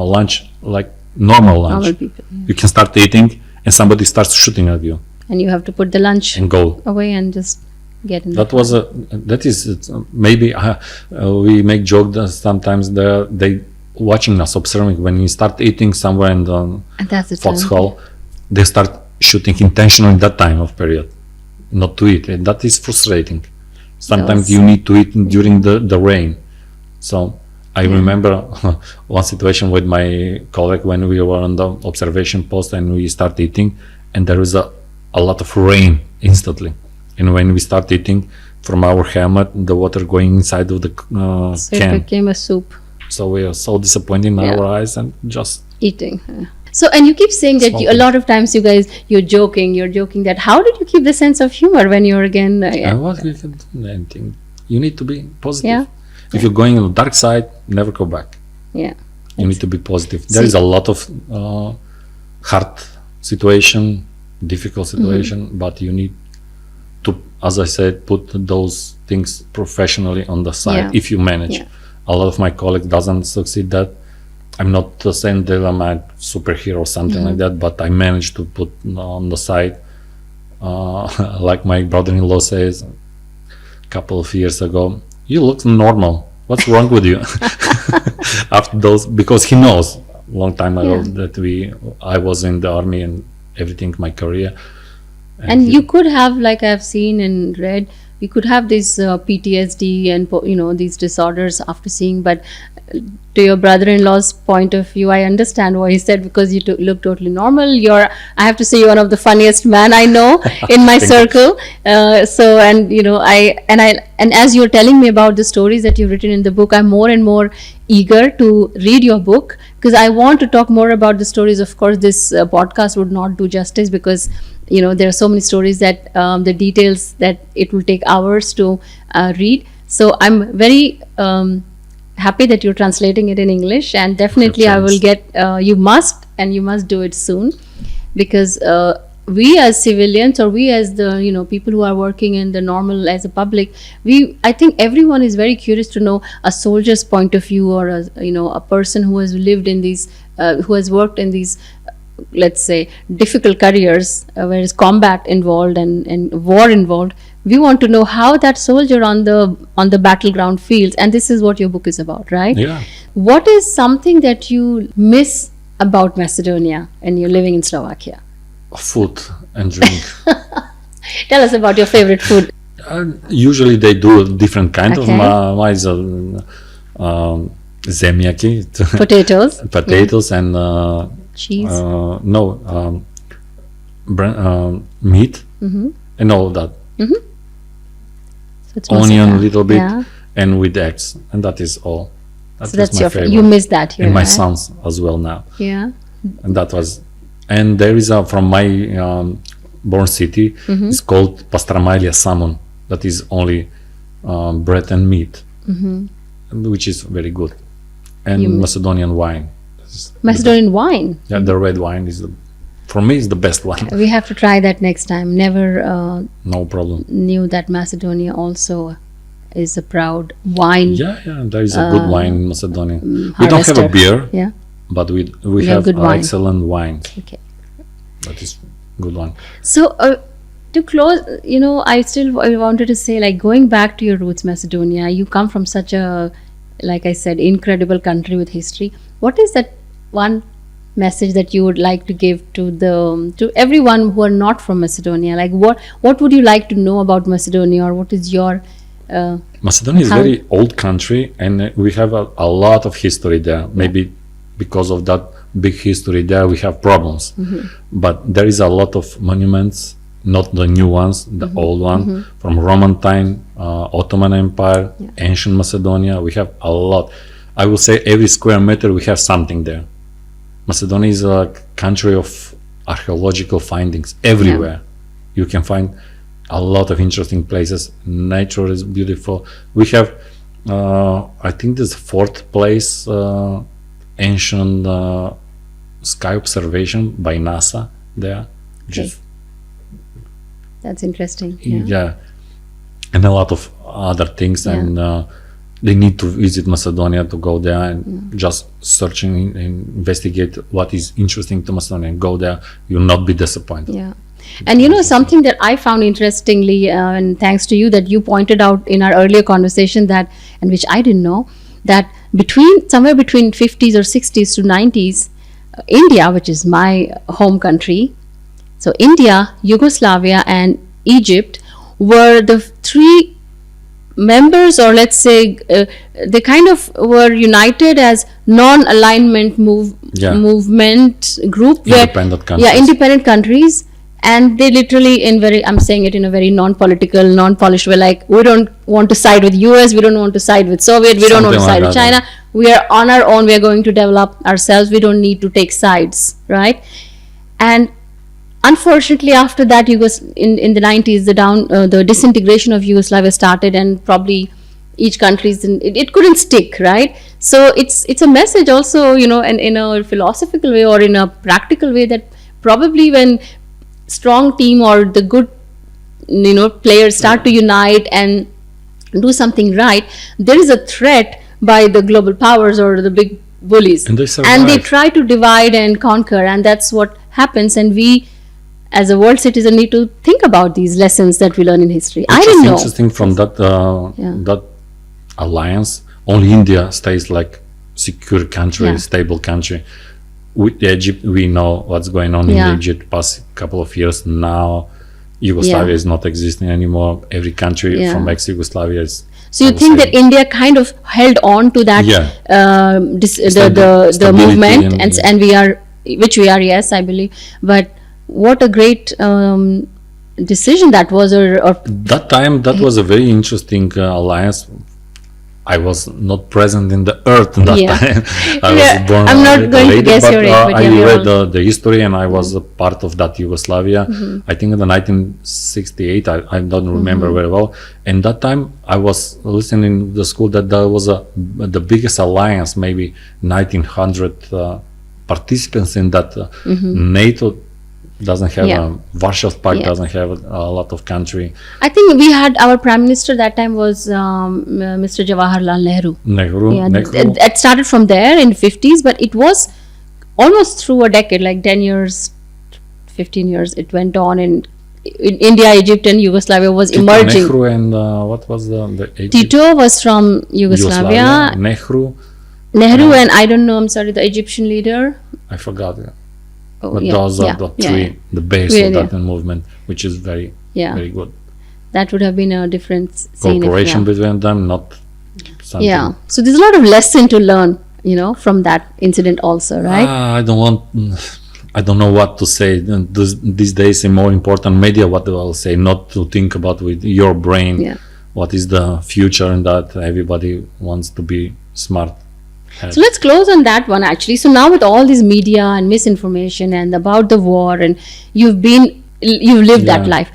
lunch like normal lunch. Normal people. You can start eating and somebody starts shooting at you, and you have to put the lunch and go away and just get in. That is maybe we make joke that sometimes they watching us, observing when you start eating somewhere in the and that's the foxhole, they start shooting intentionally in that time of period, not to eat, and that is frustrating. Sometimes you need to eat during the rain. So I remember one situation with my colleague when we were on the observation post and we start eating, and there is a lot of rain instantly. And when we start eating, from our helmet, the water going inside of the So can. it became a soup. So we are so disappointed in our eyes and just Eating. So, and you keep saying that a lot of times you're joking that how did you keep the sense of humor when you're again... and what we can do anything. You need to be positive. Yeah. If you're going on the dark side, never go back. Yeah. You need to be positive. There is a lot of hard situation, difficult situation, but you need to, as I said, put those things professionally on the side if you manage. Yeah. A lot of my colleagues doesn't succeed that. I'm not saying that I'm a superhero or something like that, but I managed to put on the side, like my brother-in-law says a couple of years ago, you look normal. What's wrong with you? After those, because he knows long time ago that I was in the army and everything, my career. And you could have, like I've seen and read, you could have this PTSD and these disorders after seeing, but to your brother-in-law's point of view, I understand what he said, because you look totally normal. I have to say, you're one of the funniest man I know in my circle. So, and as you're telling me about the stories that you've written in the book, I'm more and more eager to read your book, because I want to talk more about the stories. Of course, this podcast would not do justice, because there are so many stories that the details that it will take hours to read. So I'm very happy that you're translating it in English, and definitely I will get you must do it soon, because we as civilians, or we as the people who are working in the normal as a public, I think everyone is very curious to know a soldier's point of view, or a person who has lived in these who has worked in these, let's say, difficult careers where is combat involved and war involved. We want to know how that soldier on the battleground feels, and this is what your book is about, right? Yeah. What is something that you miss about Macedonia and you're living in Slovakia? Food and drink. Tell us about your favorite food. Usually they do different kind of. Okay. Mine is zemljaki, Potatoes. and Cheese. meat and all that. So it's Onion a Macedonia. little bit, Yeah. and with eggs, and that is all. So that's my your favorite. you miss that here, And my right? sons as well now. Yeah. And that was, and there is from my born city, it's called pastramalia salmon. That is only bread and meat, which is very good. And Macedonian wine. Macedonian wine. Yeah, the red wine is for me is the best one. We have to try that next time. Never No problem. knew that Macedonia also is a proud wine. Yeah, there is a good wine in Macedonia. We don't harvester. have a beer, Yeah. but we have have good wine. excellent wine. Okay. That is good one. So to close, I wanted to say, like, going back to your roots, Macedonia, you come from such a, like I said, incredible country with history. What is that one message that you would like to give to everyone who are not from Macedonia? Like, what would you like to know about Macedonia, or what is your Macedonia is a very old country, and we have a lot of history there. Maybe because of that big history there, we have problems. But there is a lot of monuments, not the new ones, the old one, from Roman time, Ottoman Empire, ancient Macedonia. We have a lot. I will say every square meter we have something there. Macedonia is a country of archaeological findings everywhere. You can find a lot of interesting places. Nature is beautiful. We have, I think, this fourth place, ancient sky observation by NASA there. That's interesting. Yeah, and a lot of other things, and they need to visit Macedonia to go there and just searching and investigate what is interesting to Macedonia and go there. You'll not be disappointed. Yeah. And something that I found interestingly, and thanks to you, that you pointed out in our earlier conversation, that, and which I didn't know, that somewhere between 50s or 60s to 90s, India, which is my home country, So India, Yugoslavia, and Egypt were the three members, or let's say they kind of were united as non-alignment movement group, Independent countries. Yeah, independent countries. And they literally, I'm saying it in a very non-political, non-polished way, like, we don't want to side with US, we don't want to side with Soviet, we don't want to side with China. We are on our own, we are going to develop ourselves, we don't need to take sides, right? And unfortunately, after that, in the 90s, the disintegration of Yugoslavia started, and probably each country's it couldn't stick, right? So it's a message also, and in a philosophical way or in a practical way, that probably when strong team or the good players start to unite and do something right, there is a threat by the global powers or the big bullies, and they try to divide and conquer, and that's what happens. And we as a world citizen need to think about these lessons that we learn in history. I didn't know. Interesting from that alliance, only India stays like secure country, stable country. With Egypt, we know what's going on in Egypt past couple of years now. Yugoslavia is not existing anymore. Every country from ex-Yugoslavia is. So you think that India kind of held on to that the movement, and we are, which we are, yes, I believe. But what a great decision that was, or that time that was a very interesting alliance. I was not present in the earth in that time. I was born I'm not going later, to guess your age, but I read the history, and I was a part of that Yugoslavia. I think in the 1968, I don't remember very well. And that time I was listening in the school that there was the biggest alliance, maybe 1900 participants in that. NATO doesn't have Warsaw Pact doesn't have a lot of country. I think we had our prime minister that time was Mr. Jawaharlal Nehru. Nehru. It started from there in the 50s, but it was almost through a decade, like 10 years, 15 years. It went on, and in India, Egypt, and Yugoslavia was emerging. Nehru and what was the Egypt? Tito was from Yugoslavia. Nehru, and I don't know. I'm sorry, the Egyptian leader. I forgot. But those are the three, the base of that movement, which is very good. That would have been a different scene. Cooperation between them, not something. Yeah. So there's a lot of lesson to learn, from that incident also, right? I don't know what to say. These days, in more important media, what I'll say, not to think about with your brain. What is the future, and that everybody wants to be smart. So let's close on that one, actually. So now with all this media and misinformation and about the war, and you've lived that life,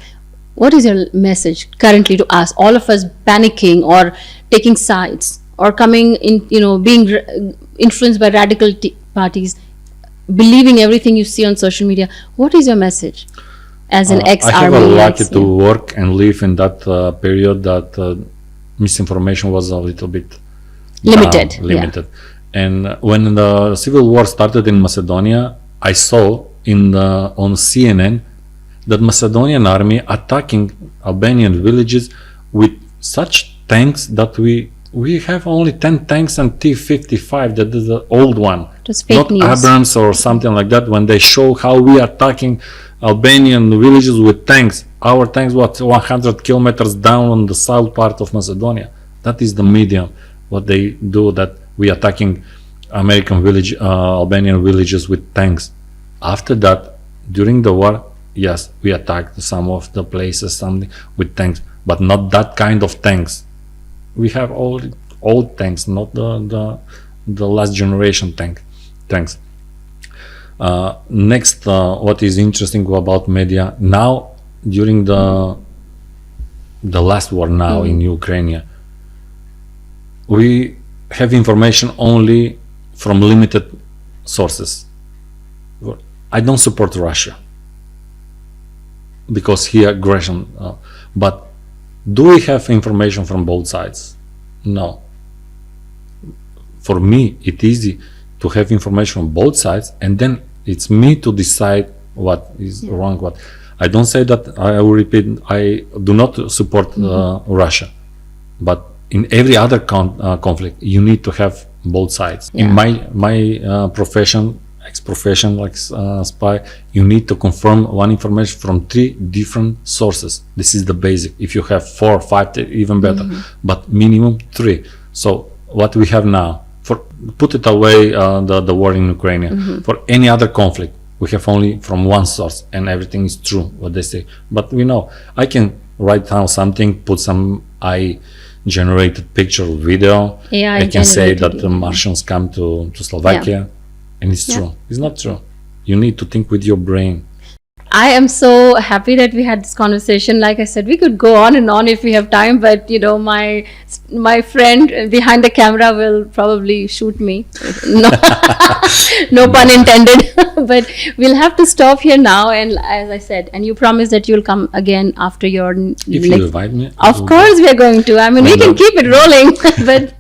what is your message currently to us, all of us panicking or taking sides or coming in, being influenced by radical parties, believing everything you see on social media? What is your message as an ex-army? I have a lucky to work and live in that period that misinformation was a little bit limited. And when the civil war started in Macedonia, I saw on CNN that Macedonian army attacking Albanian villages with such tanks that we have only 10 tanks and T-55, that is the old one, not news. Abrams or something like that. When they show how we are attacking Albanian villages with tanks, our tanks were 100 kilometers down on the south part of Macedonia. That is the medium. What they do, that we attacking Albanian villages with tanks. After that, during the war, yes, we attacked some of the places, something with tanks, but not that kind of tanks. We have old tanks, not the last generation tanks. Next, what is interesting about media now, during the last war now in Ukraine, we have information only from limited sources. I don't support Russia because he aggression, but do we have information from both sides? No. For me, it's easy to have information from both sides, and then it's me to decide what is wrong. What I don't say that, I will repeat, I do not support Russia, but in every other conflict, you need to have both sides. In my profession ex-profession like spy, you need to confirm one information from 3 different sources. This is the basic. If you have 4 or 5, even better, but minimum 3. So what we have now, for put it away the war in Ukraine, for any other conflict, we have only from one source, and everything is true what they say. But we know I can write down something, put some generated picture or video. AI I can say that generated, the Martians come to Slovakia, and it's true. It's not true. You need to think with your brain. I am so happy that we had this conversation. Like I said, we could go on and on if we have time, but you know, my friend behind the camera will probably shoot me. No, no pun intended. But we'll have to stop here now. And as I said, and you promise that you'll come again after your If you invite me, Of course, we are going to. I mean, we can keep it rolling, but